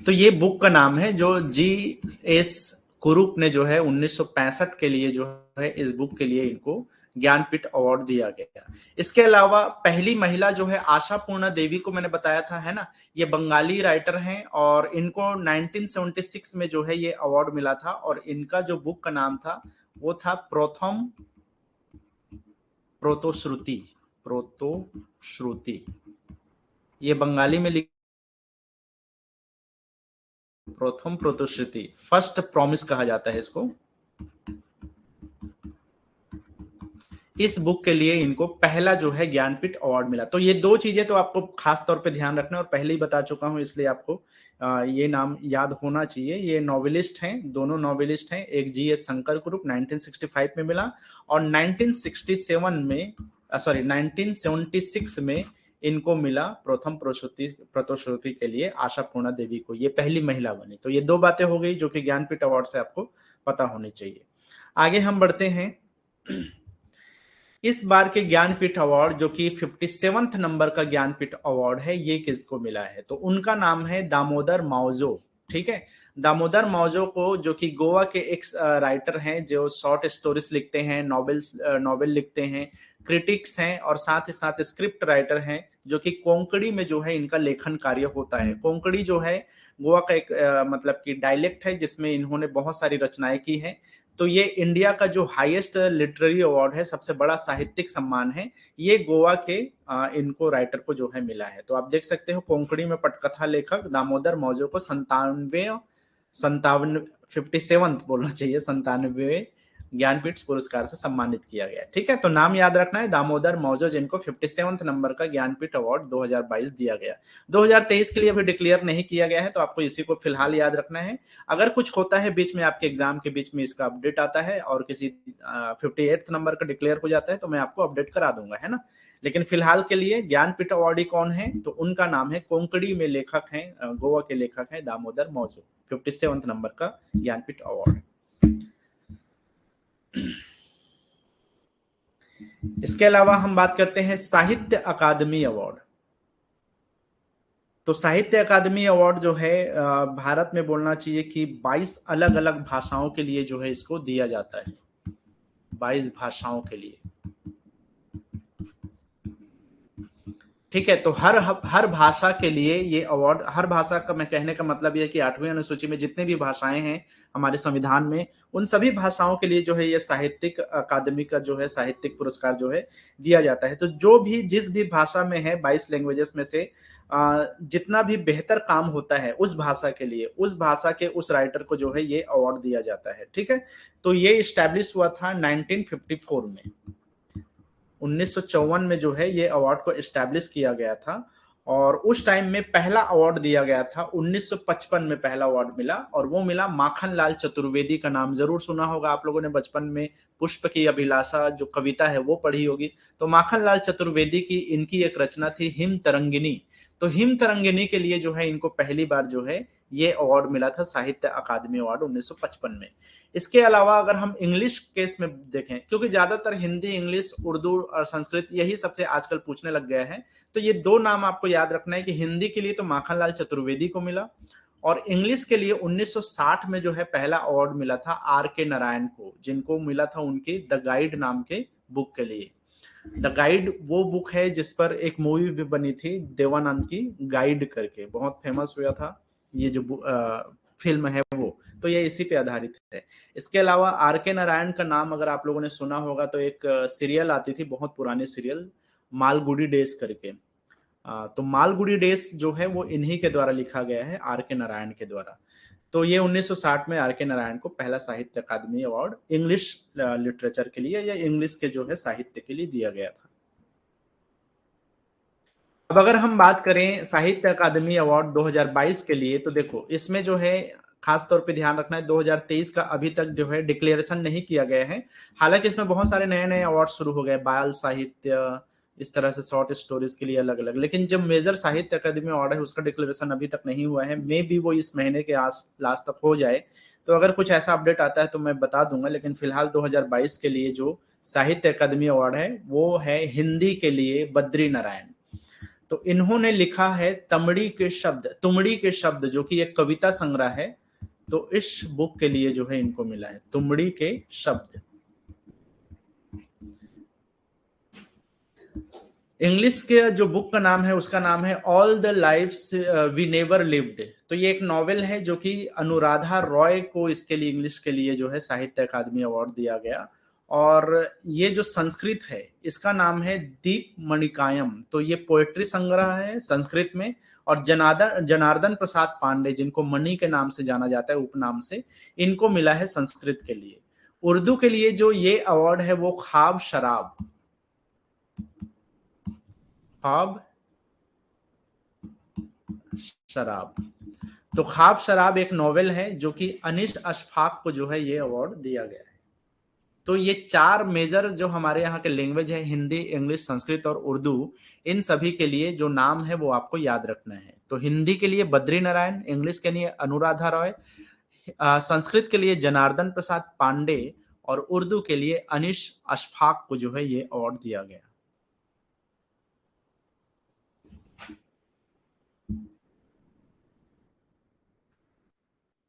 तो ये बुक का नाम है जो जी एस कुरूप ने जो है 1965 के लिए जो है इस बुक के लिए इनको ज्ञानपीठ अवार्ड दिया गया। इसके अलावा पहली महिला जो है आशा पूर्णा देवी को मैंने बताया था, है ना। ये बंगाली राइटर हैं और इनको 1976 में जो है ये अवार्ड मिला था और इनका जो बुक का नाम था वो था प्रथम प्रोतोश्रुति। प्रोतोश्रुति, ये बंगाली में प्रथम प्रोतोश्रुति, फर्स्ट प्रॉमिस कहा जाता है इसको। इस बुक के लिए इनको पहला जो है ज्ञानपीठ अवार्ड मिला। तो ये दो चीजें तो आपको खास तौर पे ध्यान रखना है और पहले ही बता चुका हूं, इसलिए आपको ये नाम याद होना चाहिए। ये नॉवेलिस्ट हैं, दोनों नॉवेलिस्ट हैं। एक जी एस शंकर कुरूप 1965 में मिला और 1967 में, सॉरी 1976 में इनको मिला प्रथम प्रोतोश्रुति के लिए आशा पूर्णा देवी को। ये पहली महिला बनी। तो ये दो बातें हो गई जो कि ज्ञानपीठ अवार्ड से आपको पता होनी चाहिए। आगे हम बढ़ते हैं। इस बार के ज्ञानपीठ अवार्ड जो कि 57वें नंबर का ज्ञानपीठ अवार्ड है, ये किसको मिला है? तो उनका नाम है दामोदर मावजो। ठीक है, दामोदर मावजो को, जो कि गोवा के एक राइटर हैं जो शॉर्ट स्टोरीज लिखते हैं, नॉवेल लिखते हैं, क्रिटिक्स हैं और साथ ही साथ स्क्रिप्ट राइटर हैं, जो कि कोंकणी में जो है इनका लेखन कार्य होता है। कोंकणी जो है गोवा का एक मतलब कि डायलेक्ट है जिसमें इन्होंने बहुत सारी रचनाएं की हैं। तो ये इंडिया का जो हाईएस्ट लिटरेरी अवार्ड है, सबसे बड़ा साहित्यिक सम्मान है, ये गोवा के इनको राइटर को जो है मिला है। तो आप देख सकते हो कोंकणी में पटकथा लेखक दामोदर मौजो को 57 बोलना चाहिए, 97 ज्ञानपीठ पुरस्कार से सम्मानित किया गया। ठीक है, तो नाम याद रखना है दामोदर मौजो, जिनको 57 नंबर का ज्ञानपीठ अवार्ड 2022 दिया गया। 2023 के लिए अभी डिक्लेयर नहीं किया गया है, तो आपको इसी को फिलहाल याद रखना है। अगर कुछ होता है बीच में, आपके एग्जाम के बीच में इसका अपडेट आता है और किसी 58 नंबर का डिक्लेयर हो जाता है तो मैं आपको अपडेट करा दूंगा, है ना। लेकिन फिलहाल के लिए ज्ञानपीठ अवार्डी कौन है? तो उनका नाम है, कोंकणी में लेखक हैं, गोवा के लेखक हैं दामोदर मौजो, 57 नंबर का ज्ञानपीठ अवार्ड। इसके अलावा हम बात करते हैं साहित्य अकादमी अवार्ड। तो साहित्य अकादमी अवार्ड जो है भारत में बोलना चाहिए कि 22 अलग अलग भाषाओं के लिए जो है इसको दिया जाता है, 22 भाषाओं के लिए। ठीक है, तो हर भाषा के लिए ये अवार्ड, हर भाषा का मैं कहने का मतलब ये है कि 8वीं अनुसूची में जितने भी भाषाएं हैं हमारे संविधान में, उन सभी भाषाओं के लिए जो है ये साहित्यिक अकादमी का जो है साहित्यिक पुरस्कार जो है दिया जाता है। तो जो भी जिस भी भाषा में है 22 लैंग्वेजेस में से जितना भी बेहतर काम होता है उस भाषा के लिए, उस भाषा के उस राइटर को जो है ये अवार्ड दिया जाता है। ठीक है, तो ये स्टैब्लिश हुआ था 1954 में, 1954 में जो है ये अवार्ड को एस्टैब्लिश किया गया था। और उस टाइम में पहला अवार्ड दिया गया था 1955 में, पहला अवार्ड मिला और वो मिला माखन लाल चतुर्वेदी का। नाम जरूर सुना होगा आप लोगों ने बचपन में, पुष्प की अभिलाषा जो कविता है वो पढ़ी होगी। तो माखन लाल चतुर्वेदी की, इनकी एक रचना थी हिम तरंगिनी। तो हिम तरंगिणी के लिए जो है इनको पहली बार जो है ये अवार्ड मिला था, साहित्य अकादमी अवार्ड 1955 में। इसके अलावा अगर हम इंग्लिश केस में देखें, क्योंकि ज्यादातर हिंदी, इंग्लिश, उर्दू और संस्कृत यही सबसे आजकल पूछने लग गया है, तो ये दो नाम आपको याद रखना है कि हिंदी के लिए तो माखनलाल चतुर्वेदी को मिला, और इंग्लिश के लिए 1960 में जो है पहला अवार्ड मिला था आर के नारायण को, जिनको मिला था उनकी द गाइड नाम के बुक के लिए। द गाइड वो बुक है जिस पर एक मूवी भी बनी थी देवानंद की, गाइड करके, बहुत फेमस हुआ था ये जो फिल्म है वो, तो ये इसी पे आधारित है। इसके अलावा आर के नारायण का नाम अगर आप लोगों ने सुना होगा तो एक सीरियल आती थी, बहुत पुरानी सीरियल, मालगुडी डेज करके। तो मालगुडी डेज जो है वो इन्हीं के द्वारा लिखा गया है, आर के नारायण के द्वारा। तो ये 1960 में आर के नारायण को पहला साहित्य अकादमी अवार्ड इंग्लिश लिटरेचर के लिए या इंग्लिश के जो है साहित्य के लिए दिया गया था। अब अगर हम बात करें साहित्य अकादमी अवार्ड 2022 के लिए, तो देखो इसमें जो है खास तौर पे ध्यान रखना है 2023 का अभी तक जो है डिक्लेरेशन नहीं किया गया है। हालांकि इसमें बहुत सारे नए नए अवार्ड शुरू हो गए, बाल साहित्य, इस तरह से शॉर्ट स्टोरीज के लिए अलग अलग, लेकिन जो मेजर साहित्य अकादमी अवार्ड है उसका डिक्लेरेशन अभी तक नहीं हुआ है। मे बी वो इस महीने के लास्ट तक हो जाए, तो अगर कुछ ऐसा अपडेट आता है तो मैं बता दूंगा। लेकिन फिलहाल 2022 के लिए जो साहित्य अकादमी अवार्ड है वो है हिंदी के लिए बद्री नारायण। तो इन्होंने लिखा है तमड़ी के शब्द, तुमड़ी के शब्द, जो कि एक कविता संग्रह है। तो इस बुक के लिए जो है इनको मिला है तुमड़ी के शब्द। इंग्लिश के जो बुक का नाम है उसका नाम है all the lives we never lived. तो ये एक नॉवेल है जो कि अनुराधा रॉय को इसके लिए, इंग्लिश के लिए जो है साहित्य अकादमी अवार्ड दिया गया। और ये जो संस्कृत है इसका नाम है दीप मणिकायम। तो ये पोएट्री संग्रह है संस्कृत में, और जनार्दन जनार्दन प्रसाद पांडे, जिनको मणि के नाम से जाना जाता है, उपनाम से, इनको मिला है संस्कृत के लिए। उर्दू के लिए जो ये अवार्ड है वो ख्वाब शराब, ख्वाब शराब। तो ख्वाब शराब एक नॉवेल है जो कि अनिश अशफाक को जो है ये अवार्ड दिया गया है। तो ये चार मेजर जो हमारे यहाँ के लैंग्वेज है, हिंदी, इंग्लिश, संस्कृत और उर्दू, इन सभी के लिए जो नाम है वो आपको याद रखना है। तो हिंदी के लिए बद्री नारायण, इंग्लिश के लिए अनुराधा रॉय, संस्कृत के लिए जनार्दन प्रसाद पांडे, और उर्दू के लिए अनिश अशफाक को जो है ये अवार्ड दिया गया।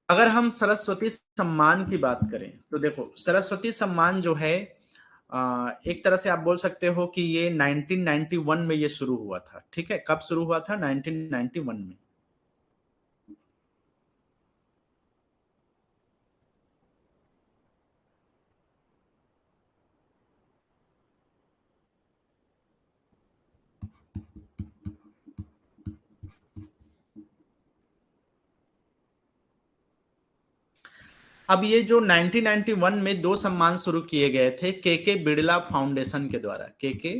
अगर हम सरस्वती सम्मान की बात करें तो देखो सरस्वती सम्मान जो है एक तरह से आप बोल सकते हो कि ये 1991 में ये शुरू हुआ था। ठीक है, कब शुरू हुआ था? 1991 में। अब ये जो 1991 में दो सम्मान शुरू किए गए थे के बिड़ला फाउंडेशन के द्वारा, के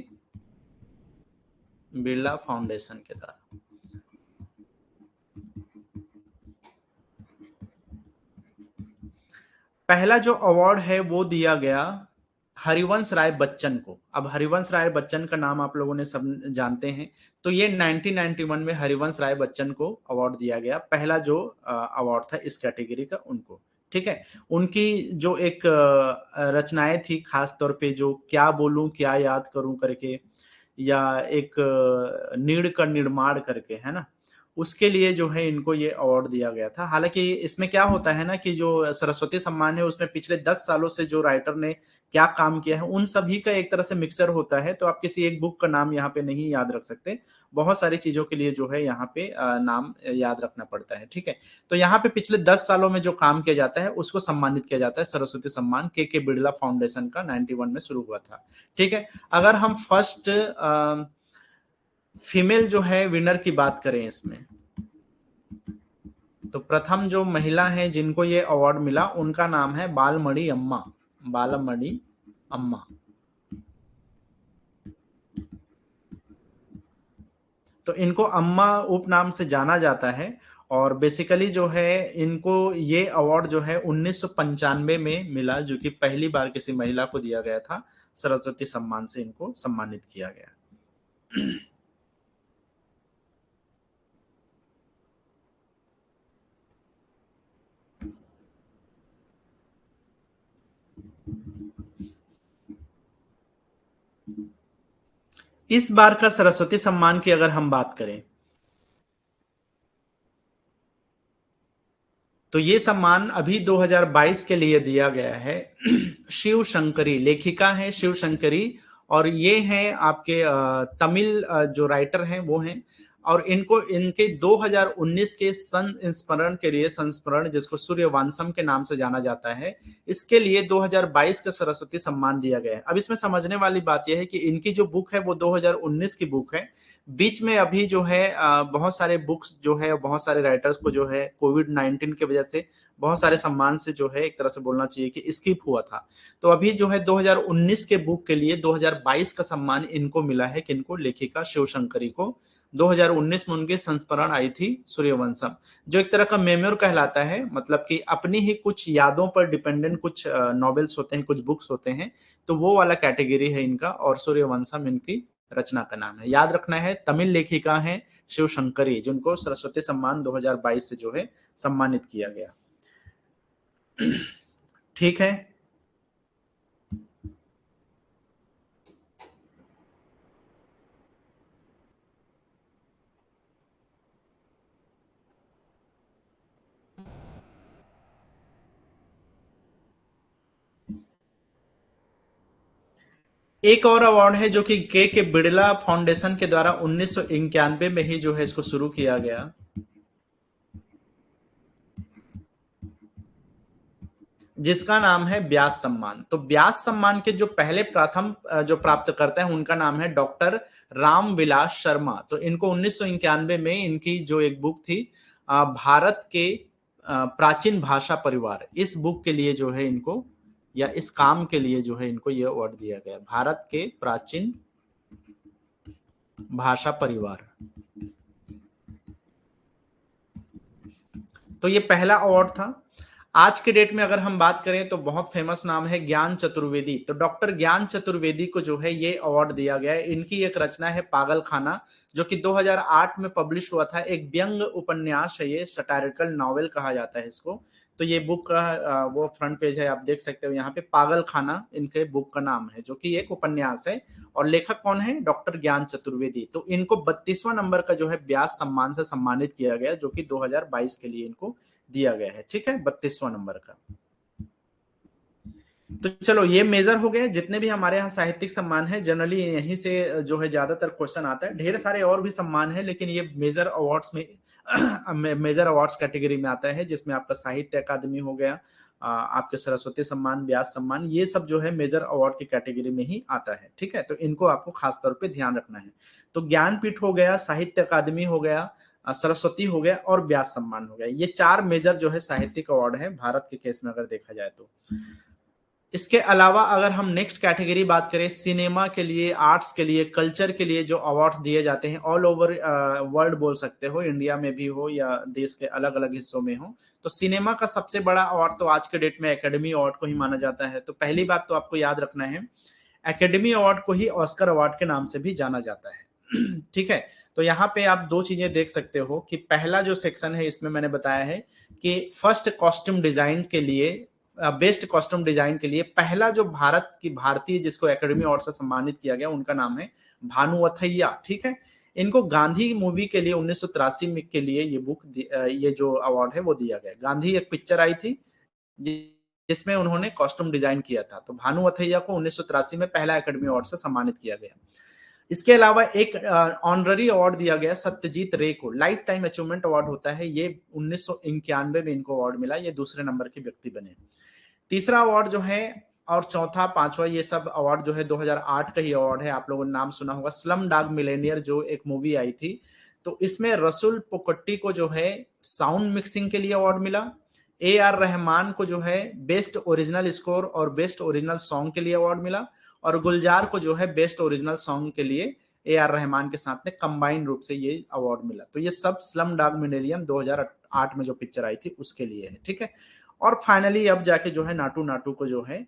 बिड़ला फाउंडेशन के द्वारा। पहला जो अवार्ड है वो दिया गया हरिवंश राय बच्चन को। अब हरिवंश राय बच्चन का नाम आप लोगों ने सब जानते हैं। तो ये 1991 में हरिवंश राय बच्चन को अवार्ड दिया गया, पहला जो अवार्ड था इस कैटेगरी का उनको। ठीक है, उनकी जो एक रचनाएं थी खास तौर पे, जो क्या बोलूं क्या याद करूं करके, या एक नीड़ का निर्माण करके, है ना, उसके लिए जो है इनको ये अवार्ड दिया गया था। हालांकि इसमें क्या होता है ना कि जो सरस्वती सम्मान है उसमें पिछले 10 सालों से जो राइटर ने क्या काम किया है उन सभी का एक तरह से मिक्सर होता है। तो आप किसी एक बुक का नाम यहाँ पे नहीं याद रख सकते, बहुत सारी चीजों के लिए जो है यहाँ पे नाम याद रखना पड़ता है। ठीक है, तो यहाँ पे पिछले 10 सालों में जो काम किया जाता है उसको सम्मानित किया जाता है। सरस्वती सम्मान के बिड़ला फाउंडेशन का 91 में शुरू हुआ था। ठीक है, अगर हम फर्स्ट फीमेल जो है विनर की बात करें इसमें, तो प्रथम जो महिला है जिनको ये अवार्ड मिला उनका नाम है बालमणि अम्मा, बालमणि अम्मा। तो इनको अम्मा उपनाम से जाना जाता है, और बेसिकली जो है इनको ये अवार्ड जो है 1995 में मिला, जो कि पहली बार किसी महिला को दिया गया था। सरस्वती सम्मान से इनको सम्मानित किया गया। इस बार का सरस्वती सम्मान की अगर हम बात करें तो ये सम्मान अभी 2022 के लिए दिया गया है। शिव शंकरी लेखिका है, शिव शंकरी, और ये हैं आपके तमिल जो राइटर हैं वो हैं, और इनको इनके 2019 के संस्मरण के लिए, संस्मरण जिसको सूर्यवंशम के नाम से जाना जाता है, इसके लिए 2022 का सरस्वती सम्मान दिया गया है। अब इसमें समझने वाली बात यह है कि इनकी जो बुक है वो 2019 की बुक है। बीच में अभी जो है बहुत सारे बुक्स जो है, बहुत सारे राइटर्स को जो है कोविड-19 की वजह से बहुत सारे सम्मान से जो है एक तरह से बोलना चाहिए कि स्किप हुआ था। तो अभी जो है 2019 के बुक के लिए 2022 का सम्मान इनको मिला है, किनको? लेखिका शिवशंकरी को। 2019 में उनके संस्मरण आई थी सूर्यवंशम, जो एक तरह का मेमोर कहलाता है, मतलब कि अपनी ही कुछ यादों पर डिपेंडेंट कुछ नॉवेल्स होते हैं, कुछ बुक्स होते हैं, तो वो वाला कैटेगरी है इनका, और सूर्यवंशम इनकी रचना का नाम है। याद रखना है, तमिल लेखिका है शिव शंकरी, जिनको सरस्वती सम्मान 2022 से जो है सम्मानित किया गया। ठीक है। एक और अवार्ड है जो कि के बिड़ला फाउंडेशन के द्वारा 1991 में ही जो है इसको शुरू किया गया, जिसका नाम है व्यास सम्मान। तो व्यास सम्मान के जो पहले प्रथम जो प्राप्त करते हैं उनका नाम है डॉक्टर रामविलास शर्मा। तो इनको 1991 में इनकी जो एक बुक थी भारत के प्राचीन भाषा परिवार, इस बुक के लिए जो है इनको, या इस काम के लिए जो है इनको ये अवार्ड दिया गया, भारत के प्राचीन भाषा परिवार। तो ये पहला अवार्ड था। आज के डेट में अगर हम बात करें तो बहुत फेमस नाम है ज्ञान चतुर्वेदी। तो डॉक्टर ज्ञान चतुर्वेदी को जो है ये अवार्ड दिया गया है। इनकी एक रचना है पागल खाना, जो कि 2008 में पब्लिश हुआ था। एक व्यंग उपन्यास है, ये सटारिकल नॉवेल कहा जाता है इसको। तो ये बुक का वो फ्रंट पेज है, आप देख सकते हो यहाँ पे, पागल खाना इनके बुक का नाम है, जो कि एक उपन्यास है। और लेखक कौन है? डॉक्टर ज्ञान चतुर्वेदी। तो इनको 32वां नंबर का जो है व्यास सम्मान से सम्मानित किया गया, जो कि 2022 के लिए इनको दिया गया है। ठीक है, 32वां नंबर का। तो चलो, ये मेजर हो गए जितने भी हमारे यहाँ साहित्यिक सम्मान है। जनरली यहीं से जो है ज्यादातर क्वेश्चन आता है। ढेर सारे और भी सम्मान है, लेकिन ये मेजर अवार्ड्स में मेजर अवार्ड्स कैटेगरी में आता है, जिसमें आपका साहित्य अकादमी हो गया, आपके सरस्वती सम्मान, व्यास सम्मान, ये सब जो है मेजर अवार्ड की कैटेगरी में ही आता है। ठीक है, तो इनको आपको खास तौर पे ध्यान रखना है। तो ज्ञानपीठ हो गया, साहित्य अकादमी हो गया, सरस्वती हो गया, और व्यास सम्मान हो गया। ये 4 मेजर जो है साहित्यिक अवार्ड है भारत के केस में अगर देखा जाए तो। इसके अलावा अगर हम नेक्स्ट कैटेगरी बात करें, सिनेमा के लिए, आर्ट्स के लिए, कल्चर के लिए जो अवार्ड दिए जाते हैं ऑल ओवर वर्ल्ड बोल सकते हो, इंडिया में भी हो या देश के अलग अलग हिस्सों में हो, तो सिनेमा का सबसे बड़ा अवार्ड तो आज के डेट में एकेडमी अवार्ड को ही माना जाता है। तो पहली बात तो आपको याद रखना है, एकेडमी अवार्ड को ही ऑस्कर अवार्ड के नाम से भी जाना जाता है। ठीक है, तो यहाँ पे आप दो चीजें देख सकते हो कि पहला जो सेक्शन है इसमें मैंने बताया है कि फर्स्ट कॉस्ट्यूम डिजाइन के लिए, बेस्ट कॉस्ट्यूम डिजाइन के लिए पहला जो भारत की भारतीय जिसको एकेडमी अवार्ड से सम्मानित किया गया, उनका नाम है भानुअथैया। ठीक है, इनको गांधी मूवी के लिए 1983 में के लिए ये बुक, ये जो अवार्ड है वो दिया गया। गांधी एक पिक्चर आई थी जिसमें उन्होंने कॉस्ट्यूम डिजाइन किया था, तो भानुअथैया को 1983 में पहला एकेडमी अवार्ड से सम्मानित किया गया। इसके अलावा एक ऑनररी अवार्ड दिया गया सत्यजीत रे को, लाइफ टाइम अचीवमेंट अवार्ड होता है ये, 1991 में इनको अवार्ड मिला, ये दूसरे नंबर के व्यक्ति बने। तीसरा अवार्ड जो है, और चौथा, पांचवा, ये सब अवार्ड जो है 2008 का ही अवार्ड है। आप लोगों ने नाम सुना होगा स्लम डॉग मिलेनियर, जो एक मूवी आई थी, तो इसमें रसुल पोकट्टी को जो है साउंड मिक्सिंग के लिए अवार्ड मिला। ए आर रहमान को जो है बेस्ट ओरिजिनल स्कोर और बेस्ट ओरिजिनल सॉन्ग के लिए अवार्ड मिला, और गुलजार को जो है बेस्ट ओरिजिनल सॉन्ग के लिए ए आर रहमान के साथ में कंबाइन रूप से ये अवार्ड मिला। तो ये सब स्लम डॉग मिलेनियम 2008 में जो पिक्चर आई थी उसके लिए है। ठीक है, और फाइनली अब जाके जो है नाटू नाटू को जो है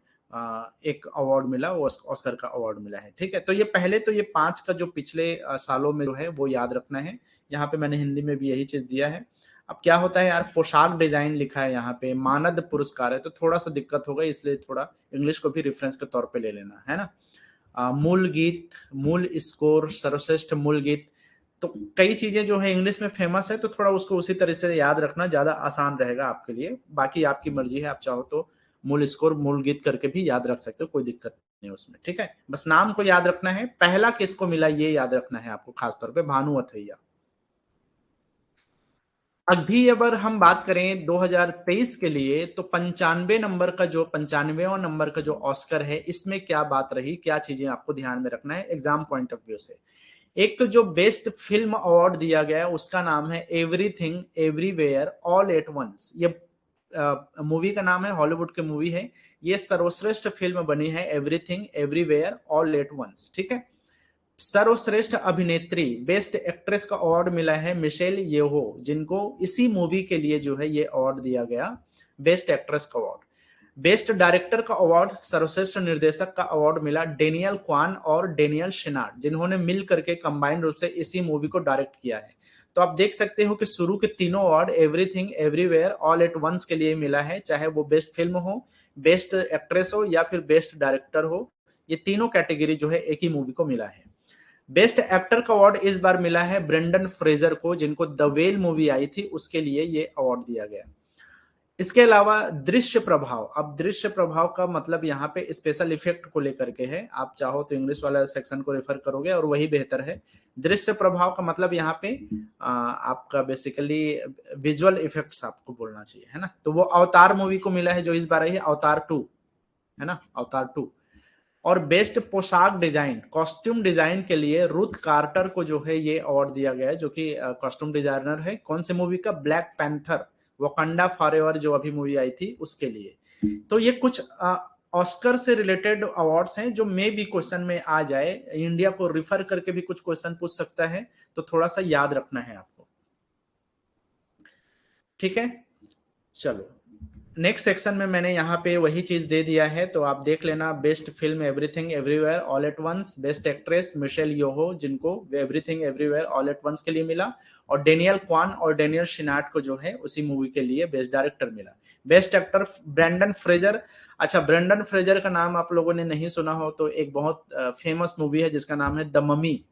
एक अवार्ड मिला, वो ऑस्कर का अवार्ड मिला है। ठीक है, तो ये पहले तो ये 5 का जो पिछले सालों में जो है वो याद रखना है। यहाँ पे मैंने हिंदी में भी यही चीज दिया है। अब क्या होता है यार, पोशाक डिजाइन लिखा है यहाँ पे, मानद पुरस्कार है, तो थोड़ा सा दिक्कत होगा, इसलिए थोड़ा इंग्लिश को भी रेफरेंस के तौर पे ले लेना है ना। मूल गीत, मूल स्कोर, सर्वश्रेष्ठ मूल गीत, तो कई चीजें जो है इंग्लिश में फेमस है, तो थोड़ा उसको उसी तरह से याद रखना ज्यादा आसान रहेगा आपके लिए। बाकी आपकी मर्जी है, आप चाहो तो मूल स्कोर मूल गीत करके भी याद रख सकते हो, कोई दिक्कत नहीं उसमें, ठीक है। बस नाम को याद रखना है, पहला किसको मिला ये याद रखना है आपको, खासतौर पे भानु अथैया। अभी अगर हम बात करें 2023 के लिए, तो 95वां नंबर का जो ऑस्कर है, इसमें क्या बात रही, क्या चीजें आपको ध्यान में रखना है एग्जाम पॉइंट ऑफ व्यू से। एक तो जो बेस्ट फिल्म अवार्ड दिया गया है उसका नाम है everything everywhere all at once. ये मूवी का नाम है, हॉलीवुड की मूवी है, ये सर्वश्रेष्ठ फिल्म बनी है everything everywhere all at once, ठीक है। सर्वश्रेष्ठ अभिनेत्री बेस्ट एक्ट्रेस का अवार्ड मिला है मिशेल येहो, जिनको इसी मूवी के लिए जो है ये अवार्ड दिया गया, बेस्ट एक्ट्रेस का अवार्ड। बेस्ट डायरेक्टर का अवार्ड, सर्वश्रेष्ठ निर्देशक का अवार्ड मिला डेनियल क्वान और डेनियल शिनार्ड, जिन्होंने मिल करके कंबाइंड रूप से इसी मूवी को डायरेक्ट किया है। तो आप देख सकते हो कि शुरू के तीनों award everything everywhere all at once के लिए मिला है, चाहे वो बेस्ट फिल्म हो, बेस्ट एक्ट्रेस हो या फिर बेस्ट डायरेक्टर हो, ये तीनों कैटेगरी जो है एक ही मूवी को मिला है। बेस्ट एक्टर का अवार्ड इस बार मिला है ब्रेंडन फ्रेजर को, जिनको द वेल मूवी आई थी उसके लिए ये अवार्ड दिया गया। इसके अलावा दृश्य प्रभाव, अब दृश्य प्रभाव का मतलब यहाँ पे स्पेशल इफेक्ट को लेकर के है, आप चाहो तो इंग्लिश वाला सेक्शन को रेफर करोगे और वही बेहतर है। दृश्य प्रभाव का मतलब यहाँ पे आपका बेसिकली विजुअल इफेक्ट्स आपको बोलना चाहिए, है ना। तो वो अवतार मूवी को मिला है जो इस बार आई है, अवतार 2, है ना, अवतार 2। और बेस्ट पोशाक डिजाइन, कॉस्ट्यूम डिजाइन के लिए रुथ कार्टर को जो है ये अवार्ड दिया गया है, जो कि कॉस्ट्यूम डिजाइनर है, कौन से मूवी का, ब्लैक पैंथर वकांडा फॉरएवर जो अभी मूवी आई थी उसके लिए। तो ये कुछ ऑस्कर से रिलेटेड अवार्ड्स हैं जो मे भी क्वेश्चन में आ जाए, इंडिया को रिफर करके भी कुछ क्वेश्चन पूछ सकता है, तो थोड़ा सा याद रखना है आपको, ठीक है। चलो नेक्स्ट सेक्शन में मैंने यहाँ पे वही चीज दे दिया है, तो आप देख लेना। Best film everything everywhere all at once, best actress Michelle Yeoh, जिनको everything everywhere all at once के लिए मिला, और डेनियल क्वान और डेनियल शिनार्ड को जो है उसी मूवी के लिए बेस्ट डायरेक्टर मिला। बेस्ट एक्टर ब्रेंडन फ्रेजर, अच्छा ब्रेंडन फ्रेजर का नाम आप लोगों ने नहीं सुना हो तो एक बहुत फेमस मूवी है जिसका नाम है द ममी,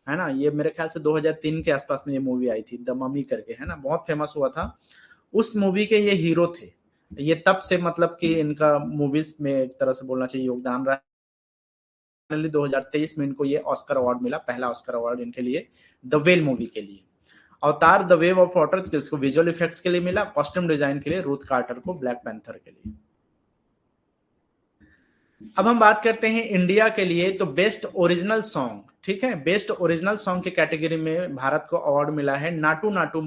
है ना। ये मेरे ख्याल से 2003 के आसपास में ये मूवी आई थी, द ममी करके, है ना, बहुत फेमस हुआ था। उस मूवी के ये हीरो थे। ये तब से मतलब कि इनका मूवीज में एक तरह से बोलना चाहिए योगदान रहा। 2023 में इनको ये ऑस्कर अवार्ड मिला, पहला ऑस्कर अवार्ड इनके लिए द वेल मूवी के लिए। अवतार द वेव ऑफ वाटर किसको, विजुअल इफेक्ट्स के लिए मिला, कॉस्ट्यूम डिजाइन के लिए रूथ कार्टर को, ब्लैक पैंथर के लिए। अब हम बात करते हैं इंडिया के लिए, तो बेस्ट ओरिजिनल सॉन्ग, ठीक है। बेस्ट ओरिजिनल सॉन्ग की कैटेगरी में भारत को अवार्ड मिला है नाटू नाटू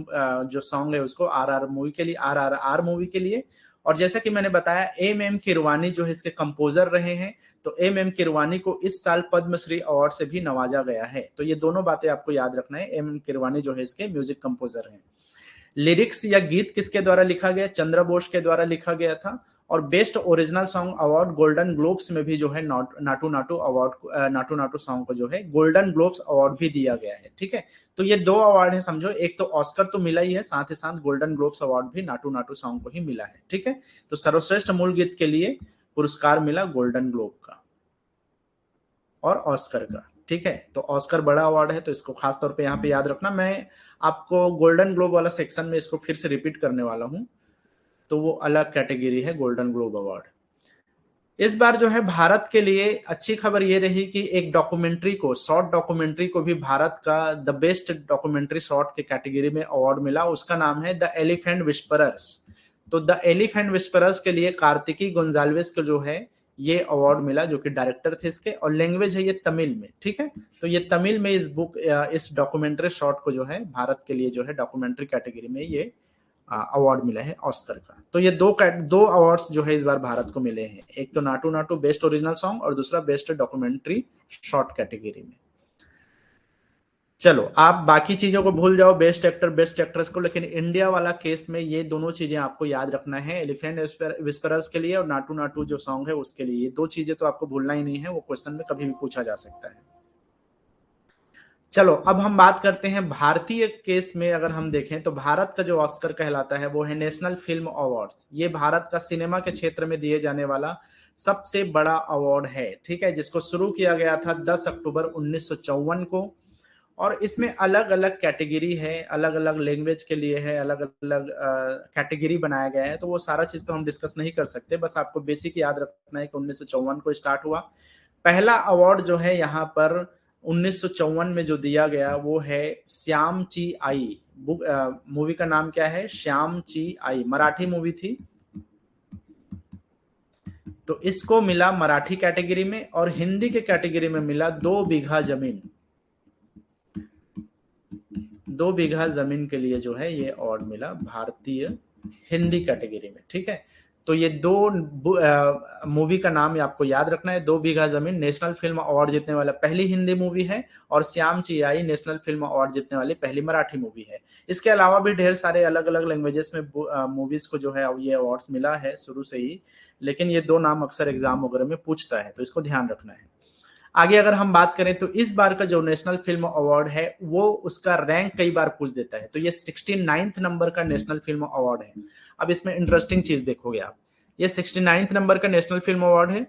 जो सॉन्ग है उसको, आरआर मूवी के लिए, आरआरआर मूवी के लिए। और जैसा कि मैंने बताया एम किरवानी जो है इसके कंपोजर रहे हैं, तो एम किरवानी को इस साल पद्मश्री अवार्ड से भी नवाजा गया है। तो ये दोनों बातें आपको याद रखना है, एम किरवानी जो है इसके म्यूजिक कंपोजर हैं। लिरिक्स या गीत किसके द्वारा लिखा गया, चंद्र बोस के द्वारा लिखा गया था। और best original song award Golden Globes में भी जो है नाटू नाटू अवार्ड, नाटू नाटू सॉन्ग को जो है गोल्डन ग्लोब्स अवार्ड भी दिया गया है, ठीक है। तो ये दो अवार्ड है समझो, एक तो ऑस्कर तो मिला ही है, साथ ही साथ गोल्डन ग्लोब्स अवार्ड भी नाटू नाटू सॉन्ग को ही मिला है, ठीक है। तो सर्वश्रेष्ठ मूल गीत के लिए पुरस्कार मिला गोल्डन ग्लोब का और ऑस्कर का, ठीक है। तो ऑस्कर बड़ा अवार्ड है, तो इसको खास तौर पे यहाँ पे याद रखना। मैं आपको गोल्डन ग्लोब वाला सेक्शन में इसको फिर से रिपीट करने वाला हूं, तो वो अलग कैटेगरी है गोल्डन ग्लोब अवार्ड। इस बार जो है भारत के लिए अच्छी खबर ये रही कि एक डॉक्यूमेंट्री को, शॉर्ट डॉक्यूमेंट्री को भी भारत का द बेस्ट डॉक्यूमेंट्री शॉर्ट के कैटेगरी में अवार्ड मिला। उसका नाम है द एलिफेंट विस्परर्स। तो द एलिफेंट विस्परर्स के लिए कार्तिकी गोंजाल्वेस को जो है ये अवार्ड मिला, जो कि डायरेक्टर थे इसके, और लैंग्वेज है ये तमिल में, ठीक है। तो ये तमिल में इस बुक, इस डॉक्यूमेंट्री शॉर्ट को जो है भारत के लिए जो है डॉक्यूमेंट्री कैटेगरी में ये अवार्ड मिला है ऑस्कर का। तो ये दो अवार्ड्स जो है इस बार भारत को मिले हैं, एक तो Naatu Naatu best original song और दूसरा बेस्ट डॉक्यूमेंट्री शॉर्ट कैटेगरी में। चलो आप बाकी चीजों को भूल जाओ, बेस्ट एक्टर बेस्ट एक्ट्रेस को, लेकिन इंडिया वाला केस में ये दोनों चीजें आपको याद रखना है, एलिफेंट विस्परर्स के लिए और नाटू नाटू जो सॉन्ग है उसके लिए। ये दो चीजें तो आपको भूलना ही नहीं है, वो क्वेश्चन में कभी भी पूछा जा सकता है। चलो अब हम बात करते हैं भारतीय केस में। अगर हम देखें तो भारत का जो ऑस्कर कहलाता है वो है नेशनल फिल्म अवार्ड्स। ये भारत का सिनेमा के क्षेत्र में दिए जाने वाला सबसे बड़ा अवार्ड है, ठीक है, जिसको शुरू किया गया था 10 अक्टूबर 1954 को। और इसमें अलग अलग कैटेगरी है, अलग अलग लैंग्वेज के लिए है, अलग अलग कैटेगरी बनाया गया है। तो वो सारा चीज तो हम डिस्कस नहीं कर सकते, बस आपको बेसिक याद रखना है कि 1954 को स्टार्ट हुआ। पहला अवार्ड जो है यहाँ पर 1954 में जो दिया गया वो है श्याम ची आई। मूवी का नाम क्या है? श्याम ची आई, मराठी मूवी थी। तो इसको मिला मराठी कैटेगरी में, और हिंदी के कैटेगरी में मिला 2 बीघा जमीन। 2 बीघा जमीन के लिए जो है ये अवार्ड मिला भारतीय हिंदी कैटेगरी में, ठीक है। तो ये दो मूवी का नाम आपको याद रखना है। 2 बीघा जमीन नेशनल फिल्म अवार्ड जीतने वाला पहली हिंदी मूवी है, और श्याम ची आई नेशनल फिल्म अवार्ड जीतने वाली पहली मराठी मूवी है। इसके अलावा भी ढेर सारे अलग अलग लैंग्वेजेस में मूवीज को जो है ये अवार्ड्स मिला है शुरू से ही, लेकिन ये दो नाम अक्सर एग्जाम वगैरह में पूछता है, तो इसको ध्यान रखना है। आगे अगर हम बात करें तो इस बार का जो नेशनल फिल्म अवार्ड है वो उसका रैंक कई बार पूछ देता है। तो ये 69th नंबर का नेशनल फिल्म अवार्ड है। अब इसमें इंटरेस्टिंग चीज देखोगे आप, ये 69th नंबर का नेशनल फिल्म अवार्ड है,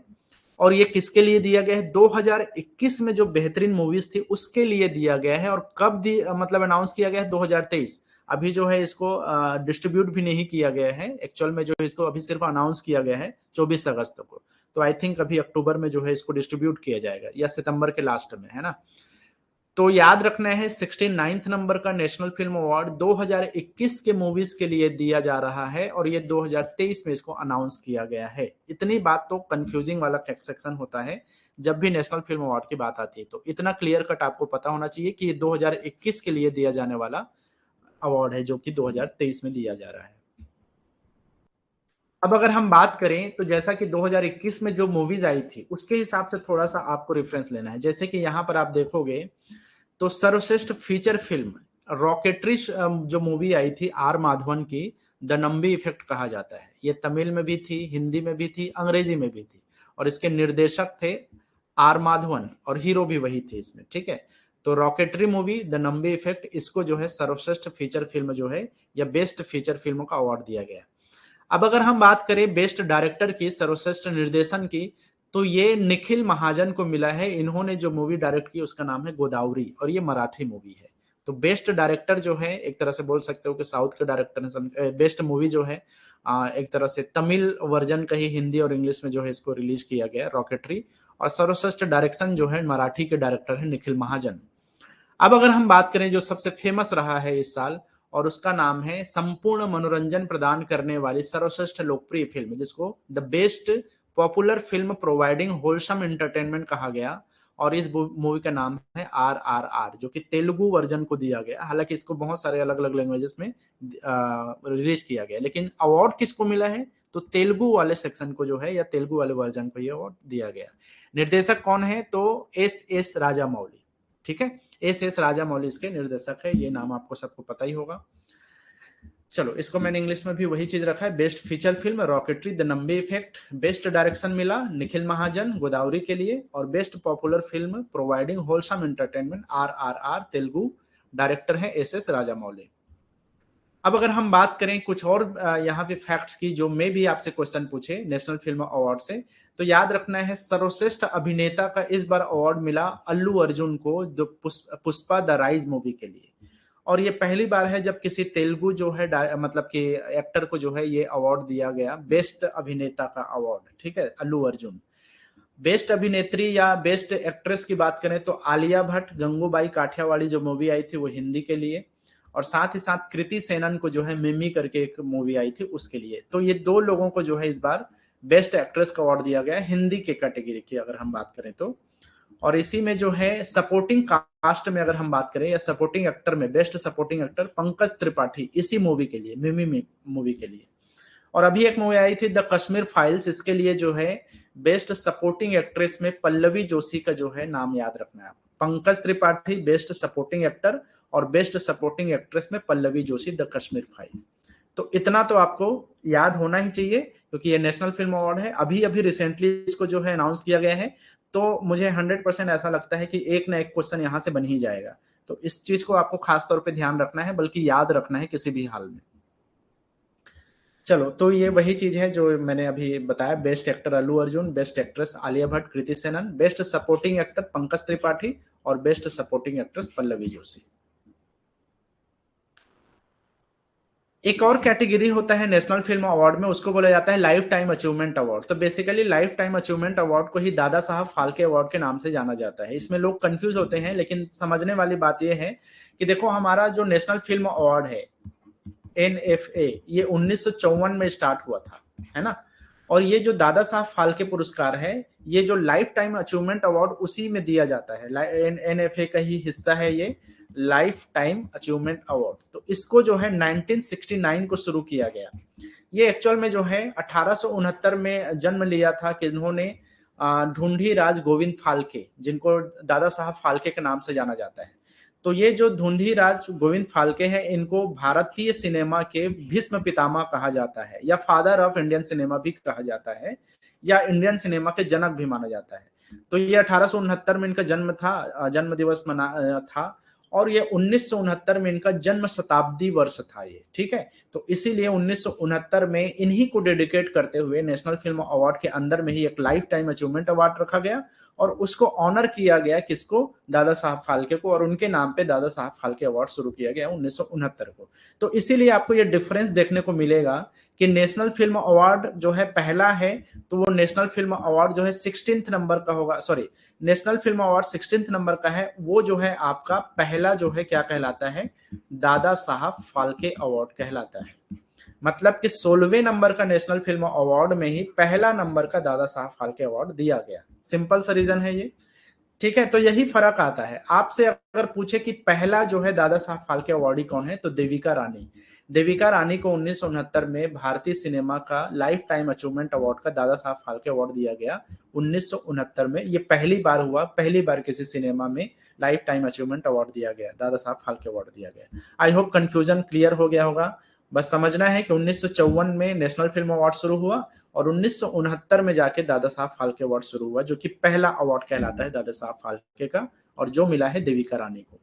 और ये किसके लिए दिया गया है? 2021 में जो बेहतरीन मूवीज थी उसके लिए दिया गया है। और कब मतलब अनाउंस किया गया है? 2023। अभी जो है इसको डिस्ट्रीब्यूट भी नहीं किया गया है एक्चुअल में, जो इसको अभी सिर्फ अनाउंस किया गया है 24 अगस्त को। तो आई थिंक अभी अक्टूबर में जो है इसको डिस्ट्रीब्यूट किया जाएगा, या सितंबर के लास्ट में, है ना। तो याद रखना है 69th नंबर का नेशनल फिल्म अवार्ड 2021 के मूवीज के लिए दिया जा रहा है, और ये 2023 में इसको अनाउंस किया गया है। इतनी बात तो कंफ्यूजिंग वाला सेक्शन होता है जब भी नेशनल फिल्म अवार्ड की बात आती है, तो इतना क्लियर कट आपको पता होना चाहिए कि ये 2021 के लिए दिया जाने वाला अवार्ड है, जो कि 2023 में दिया जा रहा है। अब अगर हम बात करें तो जैसा कि 2021 में जो मूवीज आई थी उसके हिसाब से थोड़ा सा आपको रेफरेंस लेना है। जैसे कि यहाँ पर आप देखोगे तो सर्वश्रेष्ठ फीचर फिल्म रॉकेटरी जो मूवी आई थी आर माधवन की, द नंबी इफेक्ट कहा जाता है। ये तमिल में भी थी, हिंदी में भी थी, अंग्रेजी में भी थी, और इसके निर्देशक थे आर माधवन, और हीरो भी वही थे इसमें, ठीक है। तो rocketry movie the Nambi effect, इसको जो है सर्वश्रेष्ठ फीचर फिल्म जो है या बेस्ट फीचर फिल्म का अवार्ड दिया गया। अब अगर हम बात करें बेस्ट डायरेक्टर की, सर्वश्रेष्ठ निर्देशन की, तो ये निखिल महाजन को मिला है। इन्होंने जो मूवी डायरेक्ट की उसका नाम है गोदावरी, और ये मराठी मूवी है। तो बेस्ट डायरेक्टर जो है एक तरह से बोल सकते हो कि साउथ के डायरेक्टर ने। बेस्ट मूवी जो है एक तरह से तमिल वर्जन का ही हिंदी और इंग्लिश में जो है इसको रिलीज किया गया रॉकेटरी। और सर्वश्रेष्ठ डायरेक्शन जो है मराठी के डायरेक्टर है निखिल महाजन। अब अगर हम बात करें जो सबसे फेमस रहा है इस साल, और उसका नाम है संपूर्ण मनोरंजन प्रदान करने वाली सर्वश्रेष्ठ लोकप्रिय फिल्म, जिसको the best popular film providing wholesome entertainment कहा गया। और इस मूवी का नाम है RRR, जो कि तेलुगु वर्जन को दिया गया। हालांकि इसको बहुत सारे अलग अलग लैंग्वेजेस में रिलीज किया गया, लेकिन अवार्ड किसको मिला है? तो तेलुगु वाले सेक्शन को जो है, या तेलुगु वाले वर्जन को ये अवार्ड दिया गया। निर्देशक कौन है? तो एस राजामौली, ठीक है। एस राजामौली इसके निर्देशक है, ये नाम आपको सबको पता ही होगा। चलो इसको मैंने इंग्लिश में भी वही चीज रखा है। Best feature film rocketry the Nambi effect, best direction मिला निखिल महाजन गोदावरी के लिए, और best popular film providing wholesome entertainment RRR, Telugu, director है एस राजामौली। अब अगर हम बात करें कुछ और यहाँ पे फैक्ट्स की, जो मैं भी आपसे क्वेश्चन पूछे नेशनल फिल्म अवार्ड से, तो याद रखना है सर्वश्रेष्ठ अभिनेता का इस बार अवार्ड मिला अल्लू अर्जुन को, जो पुष्पा द राइज मूवी के लिए। और ये पहली बार है जब किसी तेलुगु जो है मतलब कि एक्टर को जो है ये अवार्ड दिया गया, बेस्ट अभिनेता का अवार्ड, ठीक है, अल्लू अर्जुन। बेस्ट अभिनेत्री या बेस्ट एक्ट्रेस की बात करें तो आलिया भट्ट गंगूबाई काठियावाड़ी जो मूवी आई थी वो हिंदी के लिए, और साथ ही साथ कृति सेनन को जो है मिमी करके एक मूवी आई थी उसके लिए। तो ये दो लोगों को जो है इस बार बेस्ट एक्ट्रेस का अवार्ड दिया गया हिंदी के कैटेगरी की अगर हम बात करें तो। और इसी में जो है सपोर्टिंग कास्ट में अगर हम बात करें, या सपोर्टिंग एक्टर में best supporting actor Pankaj Tripathi इसी मूवी के लिए, मिमी मूवी के लिए। और अभी एक मूवी आई थी द कश्मीर फाइल्स, इसके लिए जो है बेस्ट सपोर्टिंग एक्ट्रेस में पल्लवी जोशी का जो है नाम याद रखना है आपको। Pankaj Tripathi best supporting actor, और बेस्ट सपोर्टिंग एक्ट्रेस में पल्लवी जोशी द कश्मीर फाइल। तो इतना तो आपको याद होना ही चाहिए, क्योंकि ये नेशनल फिल्म अवार्ड है। अभी अभी रिसेंटली इसको जो है अनाउंस किया गया है, तो मुझे 100% ऐसा लगता है कि एक ना एक क्वेश्चन यहाँ से बन ही जाएगा। तो इस चीज को आपको खास तौर पे ध्यान रखना है, बल्कि याद रखना है किसी भी हाल में। चलो, तो ये वही चीज है जो मैंने अभी बताया। Best actor Allu Arjun, best actress Alia Bhatt, Kriti Sanon, best supporting actor Pankaj Tripathi और best supporting actress Pallavi Joshi. एक और कैटेगरी होता है नेशनल फिल्म अवार्ड में, उसको बोला जाता है लाइफ टाइम अचीवमेंट अवार्ड। तो basically life time achievement award को ही दादा साहब फाल्के अवार्ड के नाम से जाना जाता है। इसमें लोग कंफ्यूज होते हैं, लेकिन समझने वाली बात यह है कि देखो, हमारा जो नेशनल फिल्म अवार्ड है NFA, ये 1954 में स्टार्ट हुआ था, है ना। और ये जो दादा साहब फाल्के पुरस्कार है, ये जो लाइफ टाइम अचीवमेंट अवार्ड उसी में दिया जाता है। NFA का ही हिस्सा है ये लाइफ टाइम अचीवमेंट अवार्ड। तो इसको जो है 1969 को शुरू किया गया। ये एक्चुअल में जो है 1869 में जन्म लिया था कि इन्होंने ढूंढी राज गोविंद फाल्के, जिनको दादा साहब फाल्के के नाम से जाना जाता है। तो ये जो ढूंढी राज गोविंद फाल्के है, इनको भारतीय सिनेमा के भीष्म पितामह कहा जाता है, या फादर ऑफ इंडियन सिनेमा भी कहा जाता है, या इंडियन सिनेमा के जनक भी माना जाता है। तो ये 1869 में इनका जन्म था, जन्म दिवस मना था, और ये 1969 में इनका जन्म शताब्दी वर्ष था ये, ठीक है। तो इसीलिए 1969 में इन्हीं को डेडिकेट करते हुए नेशनल फिल्म अवार्ड के अंदर में ही एक लाइफ टाइम अचीवमेंट अवार्ड रखा गया, और उसको ऑनर किया गया किसको, दादा साहब फाल्के को, और उनके नाम पे दादा साहब फाल्के अवार्ड शुरू किया गया 1969 को। तो इसीलिए आपको ये डिफरेंस देखने को मिलेगा कि नेशनल फिल्म अवार्ड जो है पहला है, तो वो नेशनल फिल्म अवार्ड जो है 16th नंबर का होगा, sorry, national film award 16th number का है, वो जो है आपका पहला जो है क्या कहलाता है, दादा साहब फाल्के अवार्ड कहलाता है। मतलब कि 16वें नंबर का नेशनल फिल्म अवार्ड में ही पहला नंबर का दादा साहब फाल्के अवार्ड दिया गया। सिंपल सा रीजन है ये, ठीक है। तो यही फर्क आता है। आपसे अगर पूछे कि पहला जो है दादा साहब फाल्के अवार्डी कौन है, तो देविका रानी। देविका रानी को 1969 में भारतीय सिनेमा का लाइफ टाइम अचीवमेंट अवार्ड का दादा साहब फाल्के अवार्ड दिया गया 1969 में। ये पहली बार हुआ, पहली बार किसी सिनेमा में लाइफ टाइम अचीवमेंट अवार्ड दिया गया, दादा साहब फाल्के अवार्ड दिया गया। आई होप कंफ्यूजन क्लियर हो गया होगा। बस समझना है कि 1954 में नेशनल फिल्म अवार्ड शुरू हुआ, और 1969 में जाके दादा साहब फाल्के अवार्ड शुरू हुआ, जो कि पहला अवार्ड कहलाता है दादा साहब फाल्के का, और जो मिला है देविका रानी को।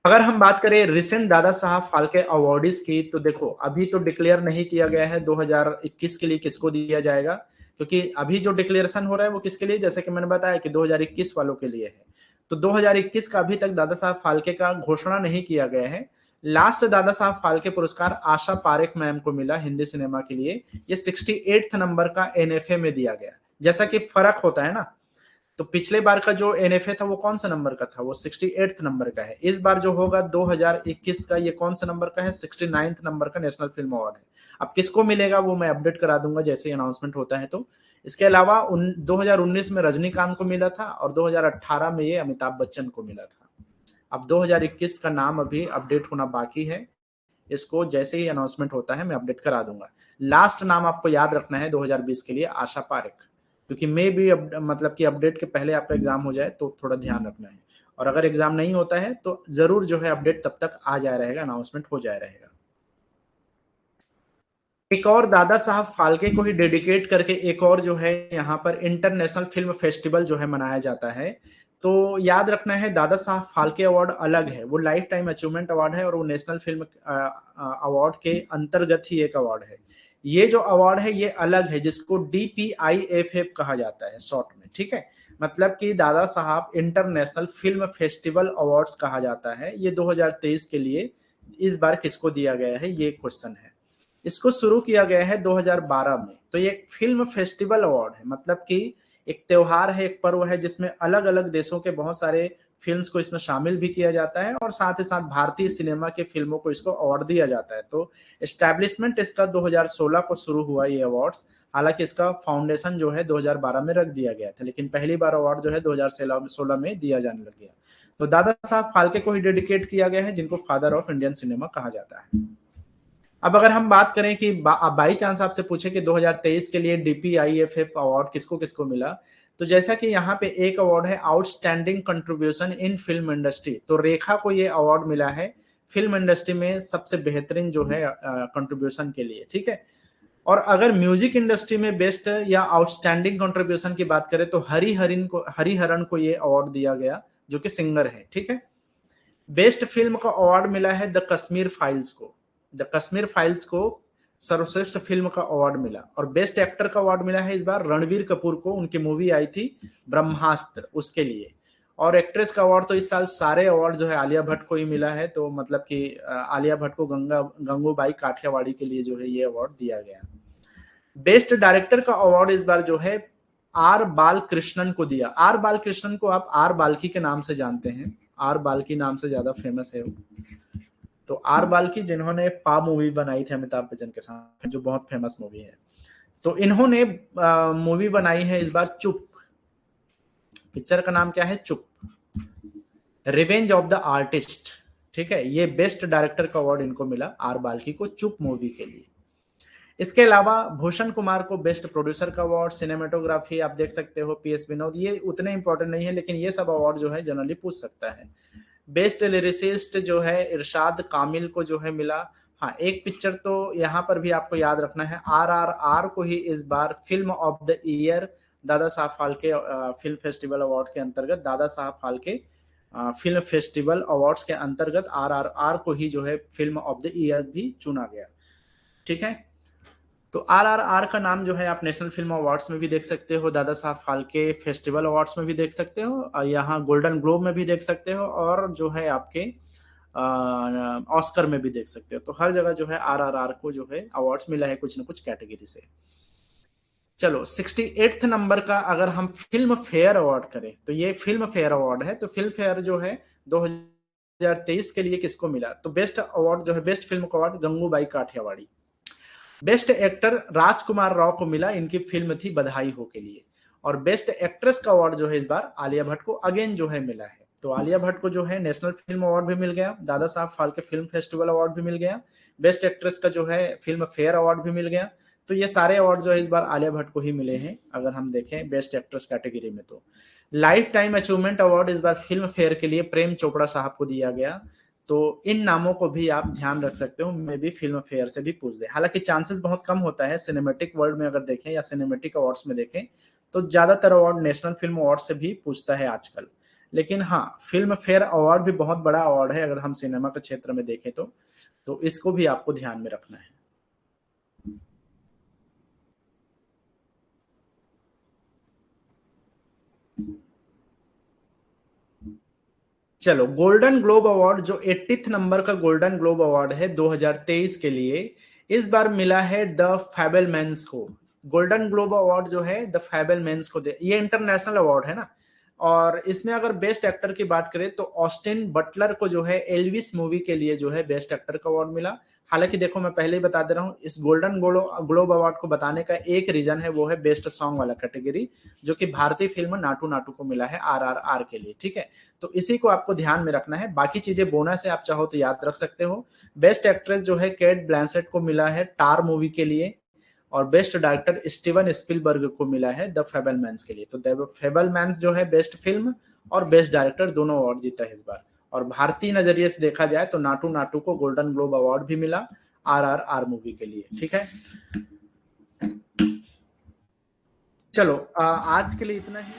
अगर हम बात करें रिसेंट दादा साहब फाल्के अवार्डीज की, तो देखो, अभी तो डिक्लेयर नहीं किया गया है 2021 के लिए किसको दिया जाएगा, क्योंकि अभी जो डिक्लेरेशन हो रहा है वो किसके लिए, जैसे कि मैंने बताया कि 2021 वालों के लिए है। तो 2021 का अभी तक दादा साहब फाल्के का घोषणा नहीं किया गया है। लास्ट दादा साहब फाल्के पुरस्कार आशा पारेख मैम को मिला हिंदी सिनेमा के लिए। ये 68th नंबर का NFA में दिया गया। जैसा कि फर्क होता है ना, तो पिछले बार का जो NFA था वो कौन सा नंबर का था, वो 68th नंबर का है। इस बार जो होगा 2021 का, ये कौन सा नंबर का है, 69th नंबर का नेशनल फिल्म अवार्ड है। अब किसको मिलेगा वो मैं अपडेट करा दूंगा जैसे अनाउंसमेंट होता है। तो इसके अलावा 2019 में रजनीकांत को मिला था, और 2018 में ये अमिताभ बच्चन को मिला था। अब 2021 का नाम अभी अपडेट होना बाकी है, इसको जैसे ही अनाउंसमेंट होता है मैं अपडेट करा दूंगा। लास्ट नाम आपको याद रखना है 2020 के लिए, आशा पारेख, क्योंकि मे भी मतलब कि अपडेट के पहले आपका एग्जाम हो जाए, तो थोड़ा ध्यान रखना है। और अगर एग्जाम नहीं होता है तो जरूर जो है अपडेट तब तक आ जाया रहेगा, अनाउंसमेंट हो जाया रहेगा। एक और दादा साहब फाल्के को ही डेडिकेट करके एक और जो है यहाँ पर इंटरनेशनल फिल्म फेस्टिवल जो है मनाया जाता है। तो याद रखना है, दादा साहब फाल्के अवार्ड अलग है, वो लाइफ टाइम अचीवमेंट अवार्ड है, और वो नेशनल फिल्म अवार्ड के अंतर्गत ही एक अवार्ड है। ये जो अवार्ड है ये अलग है, जिसको DPIFF कहा जाता है शॉर्ट में, ठीक है। मतलब कि Dada Saheb international film festival awards कहा जाता है। ये 2023 के लिए इस बार किसको दिया गया है, ये क्वेश्चन है। इसको शुरू किया गया है 2012 में। तो ये एक फिल्म फेस्टिवल अवार्ड है, मतलब कि एक त्योहार है, एक पर्व है, जिसमें अलग अलग देशों के बहुत सारे फिल्म्स को इसमें शामिल भी किया जाता है, और साथ ही साथ भारतीय सिनेमा के फिल्मों को इसको अवार्ड दिया जाता है। तो एस्टैब्लिशमेंट इसका 2016 को शुरू हुआ ये अवार्ड्स। हालांकि इसका फाउंडेशन जो है 2012 में रख दिया गया था, लेकिन पहली बार अवार्ड जो है 2016 में दिया जाने लग गया। तो दादा साहब फाल्के को ही डेडिकेट किया गया है, जिनको फादर ऑफ इंडियन सिनेमा कहा जाता है। अब अगर हम बात करें कि बाई चांस आपसे पूछे कि 2023 के लिए DPIFF अवार्ड किसको किसको मिला, तो जैसा कि यहाँ पे एक अवार्ड है outstanding contribution in film industry, तो रेखा को ये अवार्ड मिला है फिल्म इंडस्ट्री में सबसे बेहतरीन जो है कंट्रीब्यूशन के लिए, ठीक है। और अगर म्यूजिक इंडस्ट्री में बेस्ट या आउटस्टैंडिंग कंट्रीब्यूशन की बात करें, तो हरिहरन को ये अवार्ड दिया गया, जो कि सिंगर है, ठीक है। बेस्ट फिल्म का अवार्ड मिला है द कश्मीर फाइल्स को। द कश्मीर फाइल्स को सर्वश्रेष्ठ फिल्म का अवार्ड मिला। और बेस्ट एक्टर का अवार्ड मिला है इस बार रणवीर कपूर को, उनकी मूवी आई थी ब्रह्मास्त्र, उसके लिए। और एक्ट्रेस का अवार्ड तो इस साल सारे अवार्ड जो है आलिया भट्ट को ही मिला है, तो मतलब कि आलिया भट्ट को गंगूबाई काठियावाड़ी के लिए जो है ये अवार्ड दिया गया। बेस्ट डायरेक्टर का अवार्ड इस बार जो है आर बालकृष्णन को दिया। आर बालकृष्णन को आप आर बाल्की के नाम से जानते हैं, आर बाल्की नाम से ज्यादा फेमस है वो। तो आर बाल्की जिन्होंने पा मूवी बनाई थी अमिताभ बच्चन के साथ, जो बहुत फेमस मूवी है, तो इन्होंने मूवी बनाई है इस बार चुप। पिक्चर का नाम क्या है? चुप, रिवेंज ऑफ द आर्टिस्ट। ठीक है, ये बेस्ट डायरेक्टर का अवार्ड इनको मिला, आर बाल्की को, चुप मूवी के लिए। इसके अलावा भूषण कुमार को बेस्ट प्रोड्यूसर का अवार्ड, सिनेमेटोग्राफी आप देख सकते हो पीएस विनोद, ये उतने इंपॉर्टेंट नहीं है, लेकिन ये सब अवार्ड जो है जनरली पूछ सकता है। बेस्ट लिरिसिस्ट जो है इरशाद कामिल को जो है मिला। हाँ, एक पिक्चर तो यहाँ पर भी आपको याद रखना है, RRR को ही इस बार film of the year Dada Saheb Phalke film festival award के अंतर्गत, Dada Saheb Phalke film festival awards के अंतर्गत RRR को ही जो है फिल्म ऑफ द ईयर भी चुना गया। ठीक है, तो RRR का नाम जो है आप नेशनल फिल्म अवार्ड्स में भी देख सकते हो, दादा साहब फाल्के फेस्टिवल अवार्ड्स में भी देख सकते हो, और यहाँ गोल्डन ग्लोब में भी देख सकते हो, और जो है आपके ऑस्कर में भी देख सकते हो। तो हर जगह जो है RRR को जो है अवार्ड्स मिला है कुछ ना कुछ कैटेगरी से। चलो 68th नंबर का अगर हम फिल्म फेयर अवार्ड करें, तो ये फिल्म फेयर अवार्ड है। तो फिल्म फेयर जो है 2023 के लिए किसको मिला? तो बेस्ट अवार्ड जो है, बेस्ट फिल्म का award Gangubai Kathiawadi. Best actor Rajkummar Rao को मिला, इनकी फिल्म थी बधाई हो के लिए। और बेस्ट एक्ट्रेस का अवार्ड जो है इस बार आलिया भट्ट को अगेन जो है मिला है। तो आलिया भट्ट को जो है नेशनल फिल्म अवार्ड भी मिल गया, Dada Saheb Phalke film festival award भी मिल गया, बेस्ट एक्ट्रेस का जो है फिल्म फेयर अवार्ड भी मिल गया। तो ये सारे अवार्ड जो है इस बार आलिया भट्ट को ही मिले हैं, अगर हम देखें बेस्ट एक्ट्रेस कैटेगरी में। तो लाइफ टाइम अचीवमेंट अवार्ड इस बार फिल्म फेयर के लिए प्रेम चोपड़ा साहब को दिया गया। तो इन नामों को भी आप ध्यान रख सकते हो, मे भी फिल्म फेयर से भी पूछ दे। हालांकि चांसेस बहुत कम होता है, सिनेमेटिक वर्ल्ड में अगर देखें या सिनेमेटिक अवार्ड्स में देखें तो ज्यादातर अवार्ड नेशनल फिल्म अवार्ड से भी पूछता है आजकल। लेकिन हाँ, फिल्म फेयर अवार्ड भी बहुत बड़ा अवार्ड है अगर हम सिनेमा के क्षेत्र में देखें तो इसको भी आपको ध्यान में रखना है। चलो, गोल्डन ग्लोब अवार्ड जो 80th नंबर का गोल्डन ग्लोब अवार्ड है 2023 के लिए, इस बार मिला है द फैबलमैन्स को। गोल्डन ग्लोब अवार्ड जो है द फैबलमैन्स को दे, ये इंटरनेशनल अवार्ड है ना। और इसमें अगर बेस्ट एक्टर की बात करें तो ऑस्टिन बटलर को जो है एल्विस मूवी के लिए जो है बेस्ट एक्टर का अवार्ड मिला। हालांकि देखो, मैं पहले ही बता दे रहा हूँ, इस गोल्डन ग्लोब अवार्ड को बताने का एक रीजन है, वो है बेस्ट सॉन्ग वाला कैटेगरी, जो कि भारतीय फिल्म नाटू नाटू को मिला है RRR के लिए। ठीक है, तो इसी को आपको ध्यान में रखना है, बाकी चीजें बोनस है, आप चाहो तो याद रख सकते हो। बेस्ट एक्ट्रेस जो है केट ब्लैंसेट को मिला है टार मूवी के लिए, और बेस्ट डायरेक्टर स्टीवन स्पिलबर्ग को मिला है द फेबलमैन्स के लिए। तो द फेबलमैन्स जो है बेस्ट फिल्म और बेस्ट डायरेक्टर दोनों अवार्ड जीता है इस बार। और भारतीय नजरिए से देखा जाए तो नाटू नाटू को गोल्डन ग्लोब अवार्ड भी मिला RRR मूवी के लिए। ठीक है, चलो आज के लिए इतना ही।